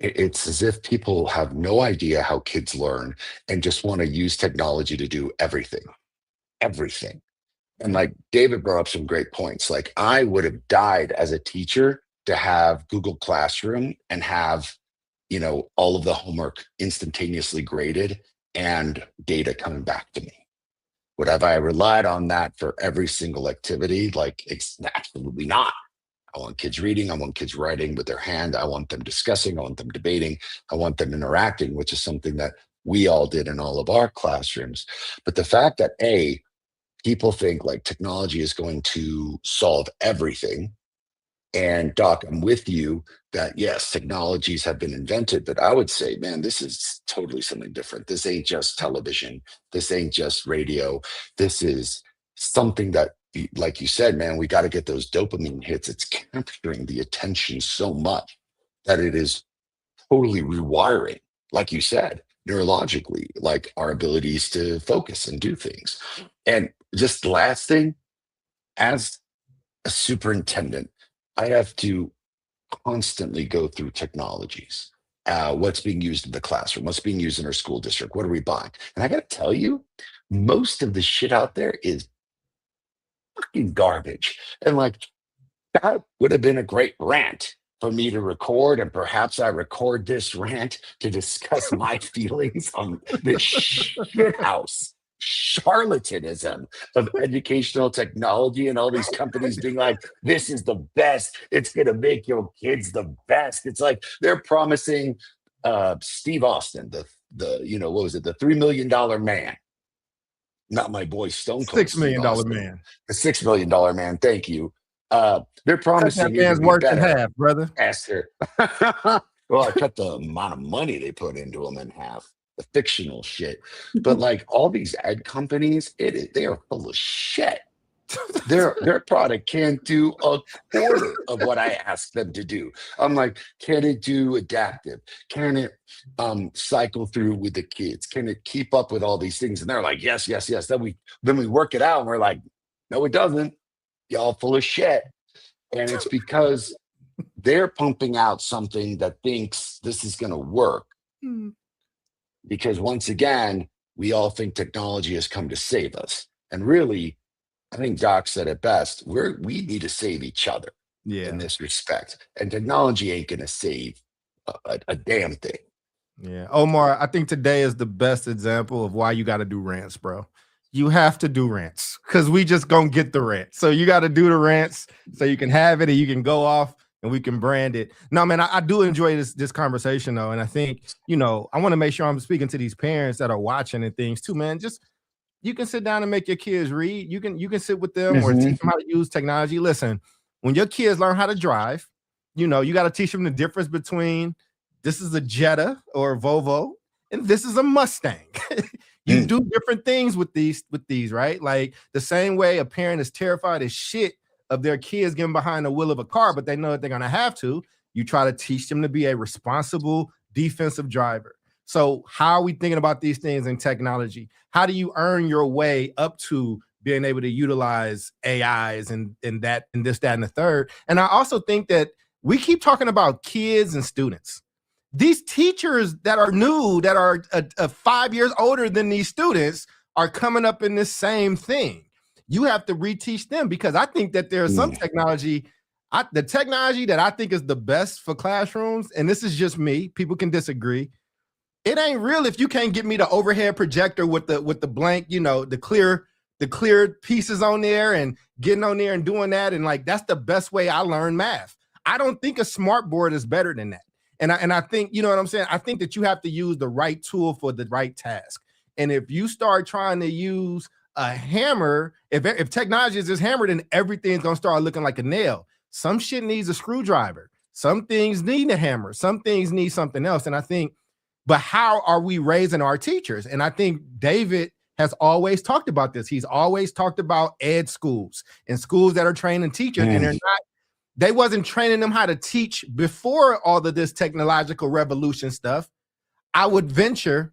[SPEAKER 1] It's as if people have no idea how kids learn and just want to use technology to do everything. And like David brought up some great points. Like I would have died as a teacher to have Google Classroom and have, all of the homework instantaneously graded and data coming back to me. Would have I relied on that for every single activity? Like, it's absolutely not. I want kids reading. I want kids writing with their hand. I want them discussing. I want them debating. I want them interacting, which is something that we all did in all of our classrooms. But the fact that people think like technology is going to solve everything. And Doc, I'm with you that yes, technologies have been invented, but I would say, man, this is totally something different. This ain't just television. This ain't just radio. This is something that, like you said, man, we got to get those dopamine hits. It's capturing the attention so much that it is totally rewiring, like you said, neurologically, like our abilities to focus and do things. And just the last thing, as a superintendent, I have to constantly go through technologies. What's being used in the classroom? What's being used in our school district? What are we buying? And I got to tell you, most of the shit out there is fucking garbage. And like, that would have been a great rant for me to record. And perhaps I record this rant to discuss my feelings on this shit house charlatanism of educational technology and all these companies being like, this is the best. It's going to make your kids the best. It's like they're promising Steve Austin, the what was it? The $3 million man. Not my boy Stone Cold.
[SPEAKER 2] $6 million man.
[SPEAKER 1] The $6 million man. Thank you. They're promising
[SPEAKER 2] that man's worth in half, brother.
[SPEAKER 1] Esther. Well, I cut the amount of money they put into them in half. The fictional shit. But like all these ad companies, they are full of shit. Their product can't do a quarter of what I ask them to do. I'm like, can it do adaptive? Can it cycle through with the kids? Can it keep up with all these things? And they're like, yes. Then we work it out and we're like, no, it doesn't. Y'all full of shit. And it's because they're pumping out something that thinks this is going to work. Because once again, we all think technology has come to save us. And really, I think Doc said it best. We need to save each other in this respect. And technology ain't going to save a damn thing.
[SPEAKER 2] Yeah. Omar, I think today is the best example of why you got to do rants, bro. You have to do rants because we just going to get the rant. So you got to do the rants so you can have it and you can go off and we can brand it. No, man, I do enjoy this conversation, though. And I think, I want to make sure I'm speaking to these parents that are watching and things too, man. Just you can sit down and make your kids read. You can sit with them or teach them how to use technology. Listen, when your kids learn how to drive, you got to teach them the difference between this is a Jetta or a Volvo and this is a Mustang. You do different things with these, right? Like the same way a parent is terrified as shit of their kids getting behind the wheel of a car, but they know that they're going to have to. You try to teach them to be a responsible defensive driver. So how are we thinking about these things in technology? How do you earn your way up to being able to utilize AIs and that and this, that, and the third? And I also think that we keep talking about kids and students. These teachers that are new, that are 5 years older than these students, are coming up in this same thing. You have to reteach them, because I think that there's some technology, the technology that I think is the best for classrooms, and this is just me, people can disagree. It ain't real if you can't get me the overhead projector with the blank, the clear pieces on there and getting on there and doing that. And like, that's the best way I learn math. I don't think a smart board is better than that. And I think, you know what I'm saying? I think that you have to use the right tool for the right task. And if you start trying to use a hammer, if technology is just hammered, then everything's going to start looking like a nail. Some shit needs a screwdriver. Some things need a hammer. Some things need something else. And I think, but how are we raising our teachers? And I think David has always talked about this. He's always talked about ed schools and schools that are training teachers, and they wasn't training them how to teach before all of this technological revolution stuff. I would venture,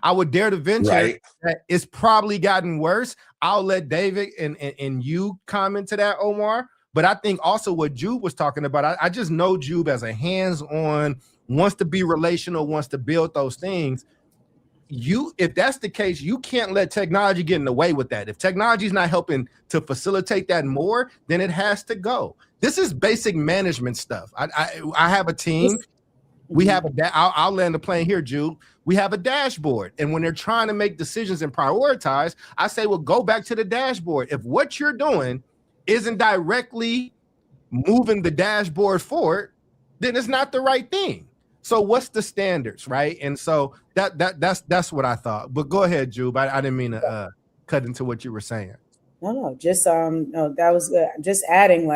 [SPEAKER 2] I would dare to venture that it's probably gotten worse. I'll let David and you comment to that, Omar. But I think also what Jube was talking about, I just know Jube as a hands-on, wants to be relational, wants to build those things. If that's the case, you can't let technology get in the way with that. If technology is not helping to facilitate that more, then it has to go. This is basic management stuff. I have a team. We have I'll land the plane here, Jude. We have a dashboard. And when they're trying to make decisions and prioritize, I say, well, go back to the dashboard. If what you're doing isn't directly moving the dashboard forward, then it's not the right thing. So what's the standards, right? And so that's what I thought. But go ahead, Jube. I didn't mean to cut into what you were saying.
[SPEAKER 4] No, just no, that was good. Just adding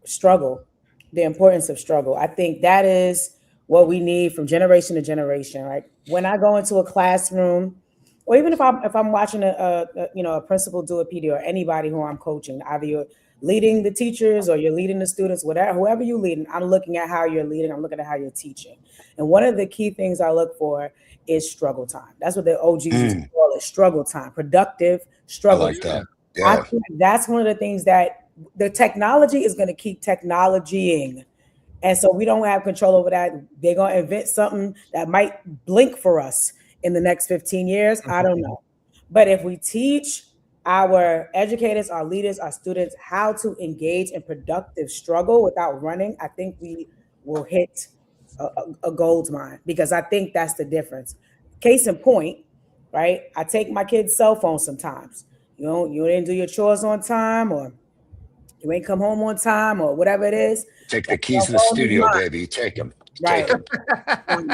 [SPEAKER 4] struggle, the importance of struggle. I think that is what we need from generation to generation, right? When I go into a classroom, or even if I'm watching a principal do a PD, or anybody who I'm coaching, either you're leading the teachers or you're leading the students, whoever you're leading, I'm looking at how you're leading. I'm looking at how you're teaching. And one of the key things I look for is struggle time. That's what the OGs used to call it, struggle time, productive struggle.
[SPEAKER 1] I like that. Yeah.
[SPEAKER 4] I think that's one of the things that the technology is going to keep technologying. And so we don't have control over that. They're going to invent something that might blink for us in the next 15 years. I don't know. But if we teach our educators, our leaders, our students how to engage in productive struggle without running, I think we will hit a gold mine, because I think that's the difference. Case in point, right? I take my kids' cell phone sometimes. You didn't do your chores on time, or you ain't come home on time, or whatever it is.
[SPEAKER 1] Take the keys to the studio, baby. Take them.
[SPEAKER 4] Right.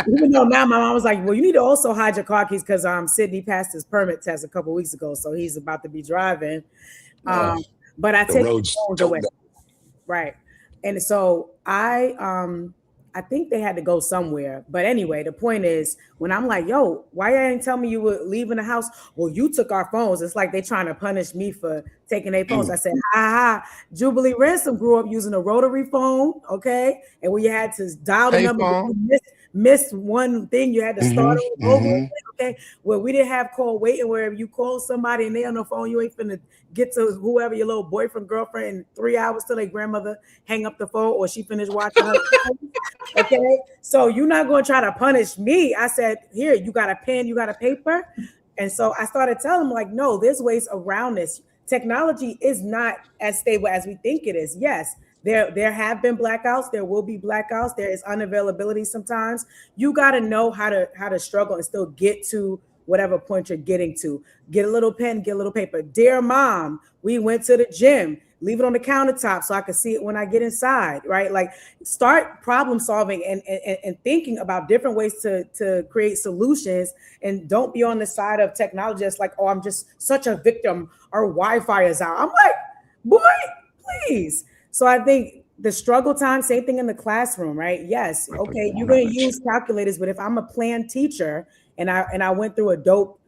[SPEAKER 4] Even though now my mom was like, well, you need to also hide your car keys, because Sydney passed his permit test a couple of weeks ago, so he's about to be driving. But I take the phones away. Right. And so I think they had to go somewhere. But anyway, the point is, when I'm like, yo, why you didn't tell me you were leaving the house? Well, you took our phones. It's like they're trying to punish me for taking their phones. I said, Jubilee Ransom grew up using a rotary phone, okay? And when you had to dial the number, missed one thing, you had to start over, okay? Well, we didn't have call waiting, where if you call somebody and they on the phone, you ain't finna get to whoever your little boyfriend, girlfriend in 3 hours till their grandmother hang up the phone or she finished watching her. Okay, so you're not going to try to punish me. I said, here, you got a pen, you got a paper. And so I started telling them, like, no, there's ways around this. Technology is not as stable as we think it is. Yes, there have been blackouts. There will be blackouts. There is unavailability sometimes. You got to know how to struggle and still get to whatever point you're getting to. Get a little pen, get a little paper. Dear mom, we went to the gym. Leave it on the countertop so I can see it when I get inside, right? Like, start problem solving and thinking about different ways to create solutions, and don't be on the side of technology. It's like, oh, I'm just such a victim. Our Wi-Fi is out. I'm like, boy, please. So I think the struggle time, same thing in the classroom, right? Yes, okay, you're going to use calculators, but if I'm a planned teacher and I went through a dope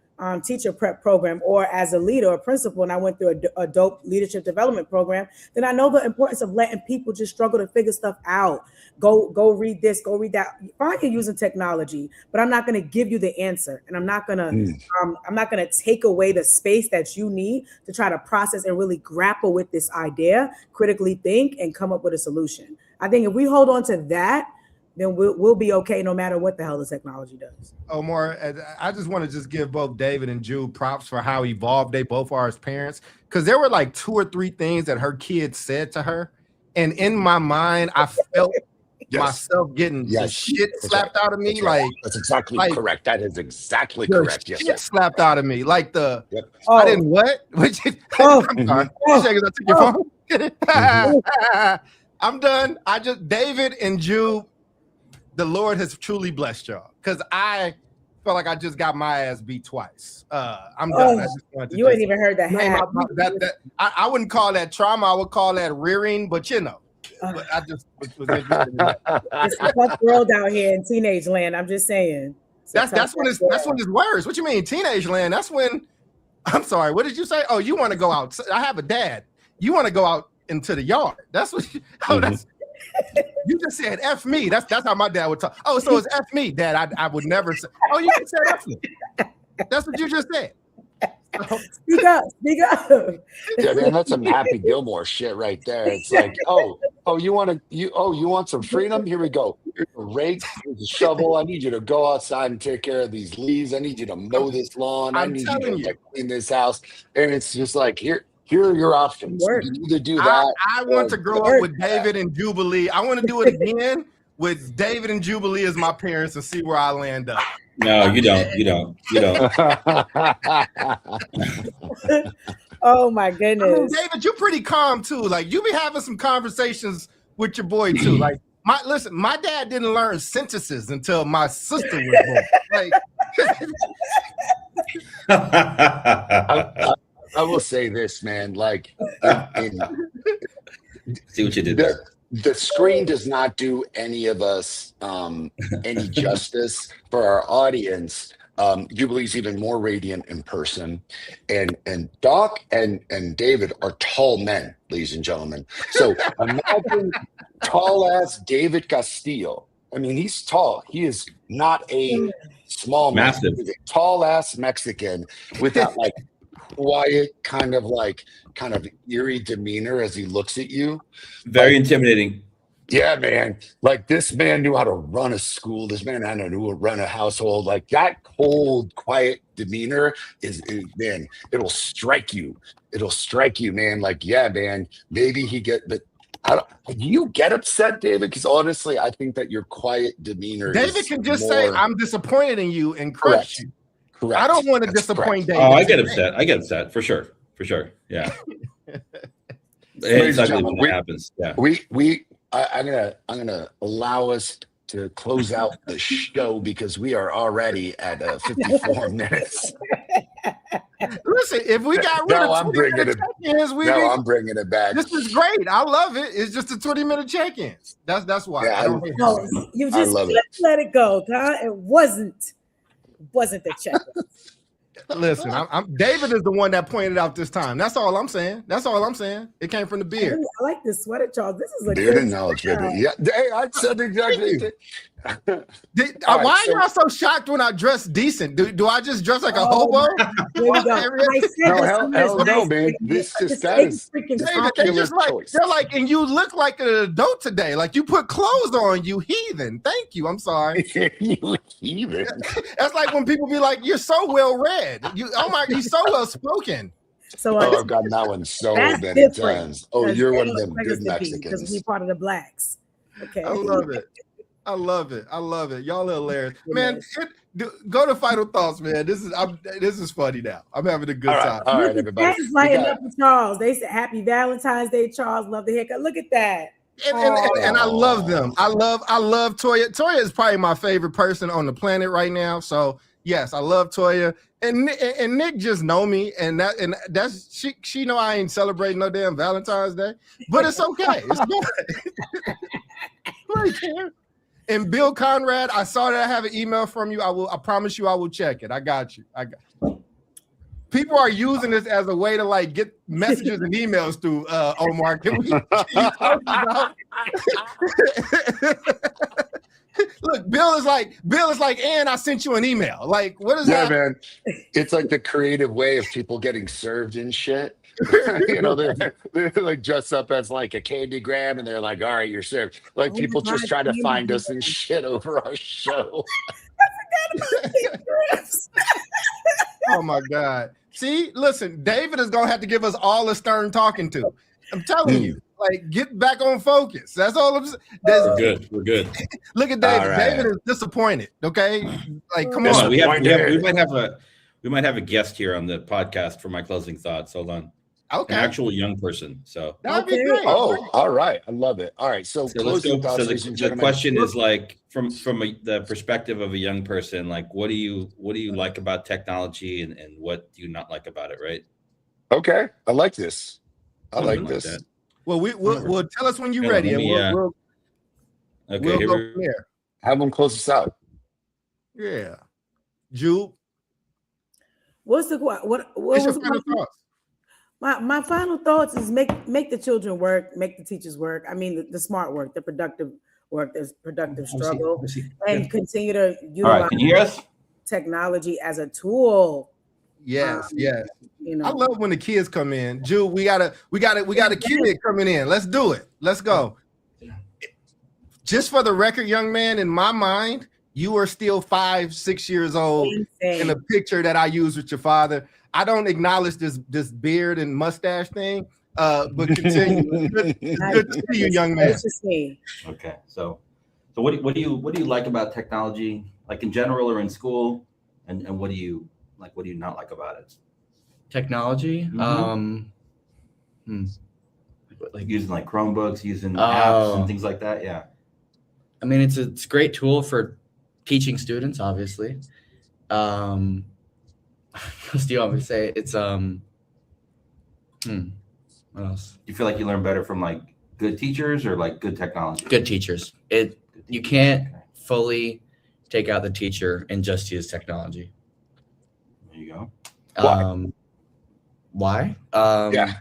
[SPEAKER 4] teacher prep program, or as a leader or principal, and I went through a dope leadership development program, then I know the importance of letting people just struggle to figure stuff out. Go read this, go read that. Fine, you're using technology, but I'm not going to give you the answer, and I'm not going to take away the space that you need to try to process and really grapple with this idea, critically think, and come up with a solution. I think if we hold on to that, then we'll be okay no matter what the hell the technology does.
[SPEAKER 2] Omar, I just want to just give both David and Jude props for how evolved they both are as parents, because there were like 2 or 3 things that her kids said to her, and in my mind, I felt myself getting the shit slapped out of me.
[SPEAKER 1] That's exactly correct. That is exactly
[SPEAKER 2] the
[SPEAKER 1] correct.
[SPEAKER 2] Shit slapped out of me. Like I didn't what? I'm sorry. I took your phone. I'm done. David and Jude, the Lord has truly blessed y'all, because I felt like I just got my ass beat twice. I'm done.
[SPEAKER 4] You ain't even heard that.
[SPEAKER 2] I wouldn't call that trauma. I would call that rearing, but you know. But I just was interested in that.
[SPEAKER 4] It's a tough world out here in teenage land. I'm just saying.
[SPEAKER 2] That's when it's worse. What you mean, teenage land? That's when. I'm sorry. What did you say? Oh, you want to go out? I have a dad. You want to go out into the yard? That's what. That's. You just said F me. That's how my dad would talk. Oh, so it's F me, Dad. I would never say. Oh, you just said F me. That's what you just said.
[SPEAKER 4] Speak up.
[SPEAKER 1] Yeah, man, that's some Happy Gilmore shit right there. It's like, you want some freedom? Here we go. Here's a rake, here's a shovel. I need you to go outside and take care of these leaves. I need you to mow this lawn. I need you to clean this house. And it's just like, here are your options. You can either do that.
[SPEAKER 2] I want to grow up with David and Jubilee. I want to do it again with David and Jubilee as my parents and see where I land up.
[SPEAKER 3] No, you don't.
[SPEAKER 4] Oh my goodness.
[SPEAKER 2] I mean, David, you're pretty calm too. Like, you be having some conversations with your boy too. Like, my dad didn't learn sentences until my sister was born.
[SPEAKER 1] Like, I will say this, man. Like,
[SPEAKER 3] see what you did there.
[SPEAKER 1] The screen does not do any of us any justice for our audience. Jubilee's even more radiant in person, and Doc and David are tall men, ladies and gentlemen. So imagine tall ass David Castillo. I mean, he's tall. He is not a small man.
[SPEAKER 3] Massive.
[SPEAKER 1] He's a tall ass Mexican with that like quiet kind of eerie demeanor as he looks at you.
[SPEAKER 3] Very intimidating.
[SPEAKER 1] Yeah, man. Like, this man knew how to run a school. This man knew how to run a household. Like, that cold, quiet demeanor man, it'll strike you. It'll strike you, man. Like, yeah, man, maybe but do you get upset, David? Because honestly, I think that your quiet demeanor.
[SPEAKER 2] David can just say, "I'm disappointed in you," and crush you.
[SPEAKER 1] Correct.
[SPEAKER 2] I don't want to disappoint David.
[SPEAKER 3] Oh, I get upset for sure. Yeah. Exactly when that happens. Yeah.
[SPEAKER 1] I'm gonna allow us to close out the show because we are already at 54 minutes.
[SPEAKER 2] Listen, if we got rid of 20-minute check-ins,
[SPEAKER 1] I'm bringing it back.
[SPEAKER 2] This is great. I love it. It's just a 20-minute check-ins. That's why.
[SPEAKER 1] Yeah,
[SPEAKER 4] you just let it go, huh? It wasn't the check-in.
[SPEAKER 2] Listen, I'm David is the one that pointed out this time. That's all I'm saying. It came from the beard.
[SPEAKER 4] I like this sweater, Charles. This is a
[SPEAKER 1] beard and knowledge, baby. Yeah, hey, I said exactly.
[SPEAKER 2] Why are y'all so shocked when I dress decent? Do I just dress like a hobo?
[SPEAKER 1] Hell no, man. This just that is
[SPEAKER 2] they're like, and you look like an adult today. Like, you put clothes on, you heathen. Thank you. I'm sorry.
[SPEAKER 1] You heathen.
[SPEAKER 2] That's like when people be like, "You're so well read." You're so well spoken.
[SPEAKER 4] So
[SPEAKER 1] I've gotten that one so many times. Oh, you're one of them good Mexicans.
[SPEAKER 4] Because we're part of the blacks. Okay.
[SPEAKER 2] I love it. Y'all are hilarious, man. Go to Final Thoughts, man. This is funny now. I'm having a good time.
[SPEAKER 1] All right, everybody.
[SPEAKER 4] That's lighting up for Charles. They said Happy Valentine's Day, Charles. Love the haircut. Look at that.
[SPEAKER 2] And I love them. I love Toya. Toya is probably my favorite person on the planet right now. So yes, I love Toya. And Nick just know me, and that's she know I ain't celebrating no damn Valentine's Day, but it's okay. It's good. Right there. And Bill Conrad, I saw that I have an email from you. I promise you I will check it. I got you. people are using this as a way to like get messages and emails through Omar. Can you talk about? Look, Bill is like, and I sent you an email. Like, what is that?
[SPEAKER 1] man. It's like the creative way of people getting served and shit. They're like dressed up as like a candygram, and they're like, "All right, you're served." Like people just try to find us and shit over our show.
[SPEAKER 2] Oh my God! See, listen, David is gonna have to give us all a stern talking to. I'm telling you, like, get back on focus. That's all I'm saying.
[SPEAKER 3] We're good.
[SPEAKER 2] Look at David.
[SPEAKER 1] Right.
[SPEAKER 2] David is disappointed. Okay, like, come
[SPEAKER 3] Hold
[SPEAKER 2] on.
[SPEAKER 3] on. We might have a guest here on the podcast for my closing thoughts. Hold on.
[SPEAKER 2] Okay,
[SPEAKER 3] An actual young person. So
[SPEAKER 2] that'd be great.
[SPEAKER 1] Oh, all right. I love it. All right. So
[SPEAKER 3] let's go.
[SPEAKER 1] closing thoughts,
[SPEAKER 3] So
[SPEAKER 1] ladies and
[SPEAKER 3] the
[SPEAKER 1] gentlemen.
[SPEAKER 3] question is like from the perspective of a young person, like what do you like about technology and what do you not like about it, right?
[SPEAKER 1] Okay. I like this. I like
[SPEAKER 3] Something
[SPEAKER 1] this.
[SPEAKER 3] that.
[SPEAKER 2] Well, we'll tell us when you're
[SPEAKER 3] Yeah,
[SPEAKER 2] ready,
[SPEAKER 3] let
[SPEAKER 2] and
[SPEAKER 3] me,
[SPEAKER 2] we'll
[SPEAKER 3] Okay, here
[SPEAKER 2] go
[SPEAKER 3] we
[SPEAKER 2] from there.
[SPEAKER 1] Have them close us out.
[SPEAKER 2] Yeah, Jude,
[SPEAKER 4] What's the what
[SPEAKER 2] what's
[SPEAKER 4] was
[SPEAKER 2] your final thoughts?
[SPEAKER 4] my final thoughts is make the children work, make the teachers work. I mean the smart work, the productive work, there's productive struggle, and continue to
[SPEAKER 3] All
[SPEAKER 4] utilize
[SPEAKER 3] right, can you hear us?
[SPEAKER 4] technology as a tool.
[SPEAKER 2] Yes, yes.
[SPEAKER 4] You know,
[SPEAKER 2] I love when the kids come in. Jude, we got a kid coming in. Let's do it. Let's go. Just for the record, young man, in my mind, you are still 5-6 years old in the picture that I use with your father. I don't acknowledge this beard and mustache thing, but continue. Good to see you, young man.
[SPEAKER 4] It's just me.
[SPEAKER 3] Okay, so what do you like about technology, like in general or in school, and what do you not like about it?
[SPEAKER 5] Technology.
[SPEAKER 3] Like using like Chromebooks, using apps and things like that. Yeah.
[SPEAKER 5] I mean, it's a great tool for teaching students, obviously. What else do you want me to say? It's what else?
[SPEAKER 3] You feel like you learn better from like good teachers or like good technology?
[SPEAKER 5] Good teachers. You can't fully take out the teacher and just use technology.
[SPEAKER 3] There you go.
[SPEAKER 5] Why?
[SPEAKER 1] Yeah.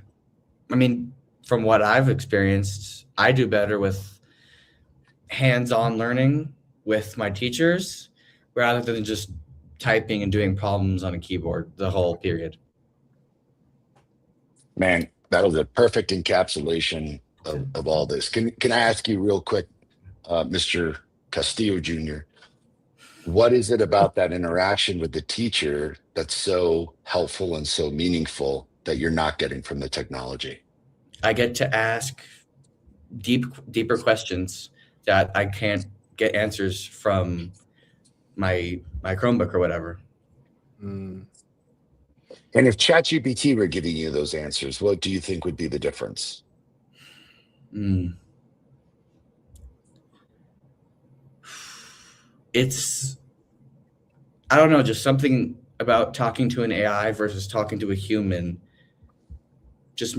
[SPEAKER 5] I mean, from what I've experienced, I do better with hands-on learning with my teachers rather than just typing and doing problems on a keyboard the whole period.
[SPEAKER 1] Man, that was a perfect encapsulation of all this. Can I ask you real quick, Mr. Castillo Jr., what is it about that interaction with the teacher that's so helpful and so meaningful that you're not getting from the technology?
[SPEAKER 5] I get to ask deeper questions that I can't get answers from my Chromebook or whatever.
[SPEAKER 2] Mm.
[SPEAKER 1] And if ChatGPT were giving you those answers, what do you think would be the difference?
[SPEAKER 5] It's, I don't know, just something about talking to an AI versus talking to a human just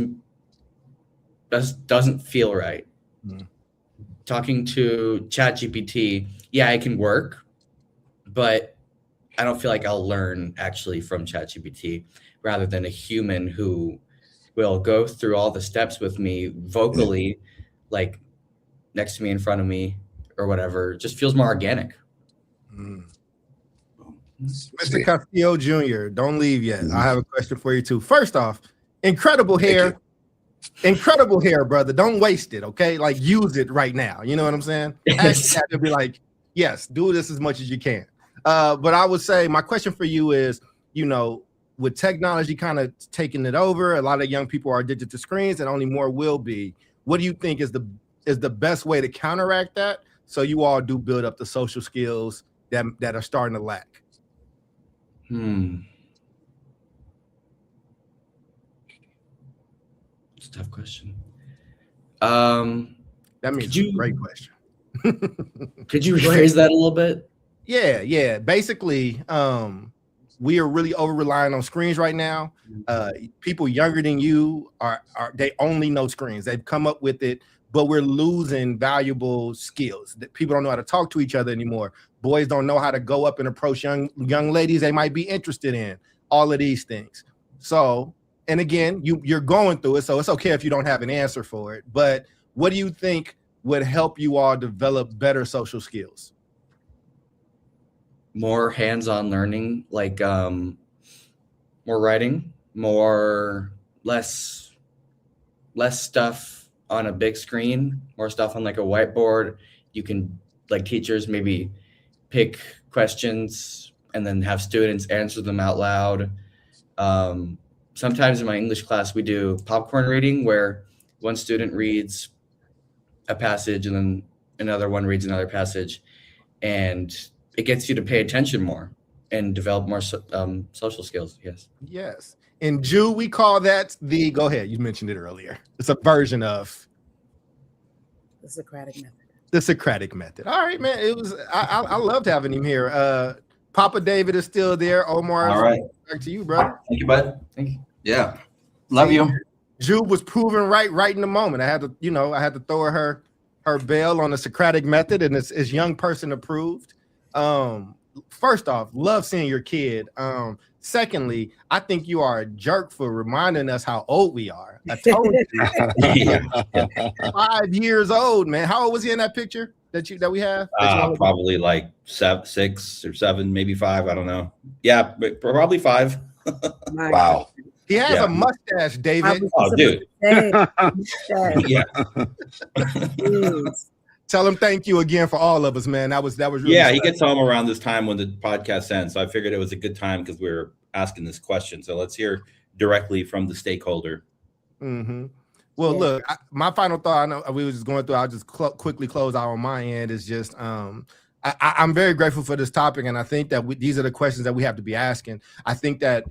[SPEAKER 5] doesn't feel right. Talking to ChatGPT, yeah, it can work, but I don't feel like I'll learn actually from ChatGPT rather than a human who will go through all the steps with me vocally, like next to me, in front of me, or whatever. It just feels more organic.
[SPEAKER 2] Mr. Castillo Jr., don't leave yet. I have a question for you too. First off, incredible hair. Incredible hair, brother. Don't waste it, okay? Like, use it right now. You know what I'm saying? Actually, have to be like, yes, do this as much as you can. But I would say my question for you is, you know, with technology kind of taking it over, a lot of young people are addicted to screens, and only more will be. What do you think is the best way to counteract that, so you all do build up the social skills that are starting to lack?
[SPEAKER 5] It's a tough question.
[SPEAKER 2] That means a great question.
[SPEAKER 5] Could you rephrase that a little bit?
[SPEAKER 2] Yeah. Basically, we are really over relying on screens right now. People younger than you are they only know screens. They've come up with it, but we're losing valuable skills. That people don't know how to talk to each other anymore. Boys don't know how to go up and approach young ladies they might be interested in. All of these things. So, and again, you're going through it, so it's okay if you don't have an answer for it. But what do you think would help you all develop better social skills?
[SPEAKER 5] More hands-on learning, like more writing, less stuff on a big screen, more stuff on like a whiteboard. You can, like, teachers maybe pick questions and then have students answer them out loud. Sometimes in my English class, we do popcorn reading, where one student reads a passage and then another one reads another passage, and it gets you to pay attention more and develop more social skills.
[SPEAKER 2] Yes. In Jew, we call that go ahead. You mentioned it earlier. It's a version of
[SPEAKER 4] The Socratic method.
[SPEAKER 2] the Socratic method. All right, man. I loved having him here. Papa David is still there. Omar,
[SPEAKER 6] All right.
[SPEAKER 2] back to you, brother.
[SPEAKER 6] Thank you, bud.
[SPEAKER 5] Thank you.
[SPEAKER 6] Yeah. Love you.
[SPEAKER 2] Jew was proven right in the moment. I had to throw her bell on the Socratic method, and it's young person approved. First off, love seeing your kid. Secondly, I think you are a jerk for reminding us how old we are. I told you, 5 years old, man. How old was he in that picture that we have?
[SPEAKER 3] Probably like 6 or 7, maybe 5. I don't know. Yeah, but probably 5.
[SPEAKER 1] Wow.
[SPEAKER 2] He has
[SPEAKER 3] Yeah.
[SPEAKER 2] a mustache, David.
[SPEAKER 3] Oh, dude. Yeah.
[SPEAKER 2] Tell him thank you again for all of us, man. That was really
[SPEAKER 3] Yeah, he
[SPEAKER 2] special.
[SPEAKER 3] gets home around this time when the podcast ends. So I figured it was a good time because we were asking this question. So let's hear directly from the stakeholder.
[SPEAKER 2] Mm-hmm. Well,
[SPEAKER 4] Yeah.
[SPEAKER 2] look, my final thought, I know we were just going through, I'll just quickly close out on my end, is just I'm very grateful for this topic, and I think that these are the questions that we have to be asking. I think that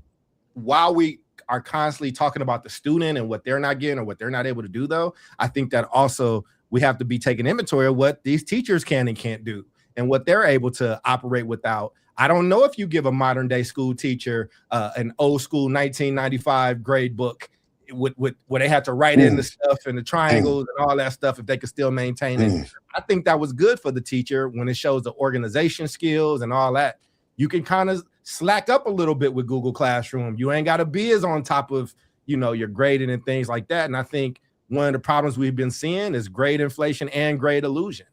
[SPEAKER 2] while we are constantly talking about the student and what they're not getting or what they're not able to do, though, I think that also we have to be taking inventory of what these teachers can and can't do and what they're able to operate without. I don't know if you give a modern day school teacher an old school 1995 grade book with where they had to write in the stuff and the triangles and all that stuff, if they could still maintain it. I think that was good for the teacher when it shows the organization skills and all that. You can kind of slack up a little bit with Google Classroom. You ain't got to be as on top of, your grading and things like that. And I think one of the problems we've been seeing is grade inflation and grade illusion,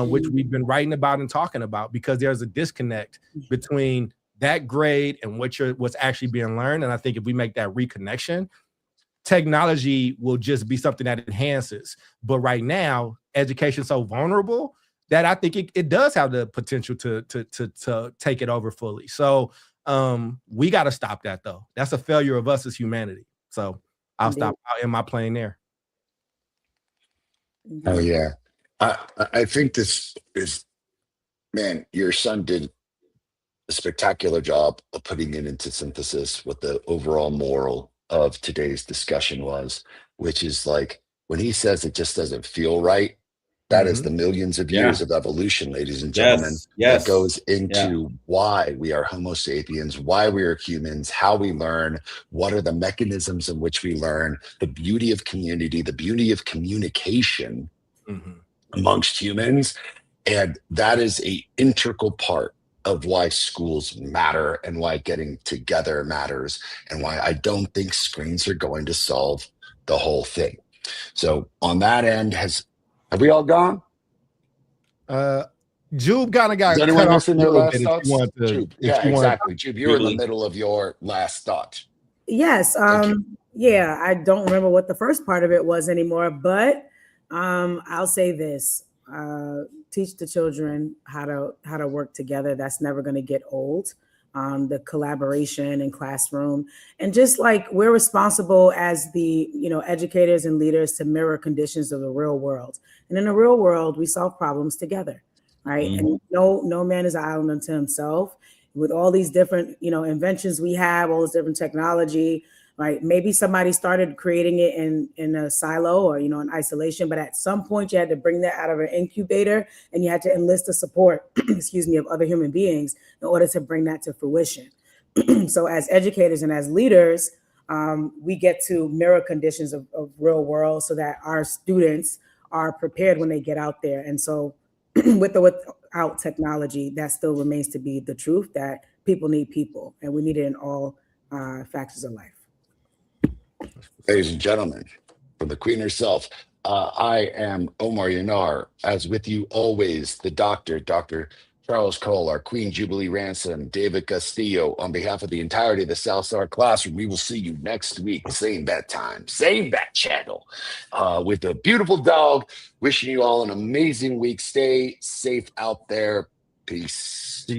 [SPEAKER 2] which we've been writing about and talking about, because there's a disconnect between that grade and what's actually being learned. And I think if we make that reconnection, technology will just be something that enhances. But right now, education is so vulnerable that I think it does have the potential to take it over fully. So we got to stop that, though. That's a failure of us as humanity. So I'll stop in my plane there.
[SPEAKER 1] Oh yeah. I think this is, man, your son did a spectacular job of putting it into synthesis what the overall moral of today's discussion was, which is like when he says it just doesn't feel right, that is the millions of years of evolution, ladies and gentlemen,
[SPEAKER 3] Yes.
[SPEAKER 1] that goes into why we are Homo sapiens, why we are humans, how we learn, what are the mechanisms in which we learn, the beauty of community, the beauty of communication amongst humans. And that is an integral part of why schools matter and why getting together matters and why I don't think screens are going to solve the whole thing. So on that end, have we all gone?
[SPEAKER 2] Jube kind of got
[SPEAKER 1] Is
[SPEAKER 2] cut
[SPEAKER 1] anyone
[SPEAKER 2] off
[SPEAKER 1] missing
[SPEAKER 2] a
[SPEAKER 1] their
[SPEAKER 2] little
[SPEAKER 1] last
[SPEAKER 2] bit.
[SPEAKER 1] thoughts? Jube. Yeah, exactly. Jube, you were in the middle of your last thought.
[SPEAKER 4] Yes. Yeah, I don't remember what the first part of it was anymore, but I'll say this. Teach the children how to work together. That's never going to get old. The collaboration in classroom, and just like we're responsible as the educators and leaders to mirror conditions of the real world. And in the real world, we solve problems together, right? And no man is an island unto himself. With all these different inventions we have, all this different technology, right? Maybe somebody started creating it in a silo or in isolation, but at some point you had to bring that out of an incubator and you had to enlist the support, of other human beings in order to bring that to fruition. So as educators and as leaders, we get to mirror conditions of real world so that our students are prepared when they get out there. And so with or without technology, that still remains to be the truth, that people need people, and we need it in all factors of life.
[SPEAKER 1] Ladies and gentlemen, from the Queen herself, I am Omar Yanar, as with you always, the doctor, Dr. Charles Cole, our Queen Jubilee Ransom, David Castillo. On behalf of the entirety of the South Star Classroom, we will see you next week, same bat time, same bat channel, with a beautiful dog. Wishing you all an amazing week. Stay safe out there. Peace.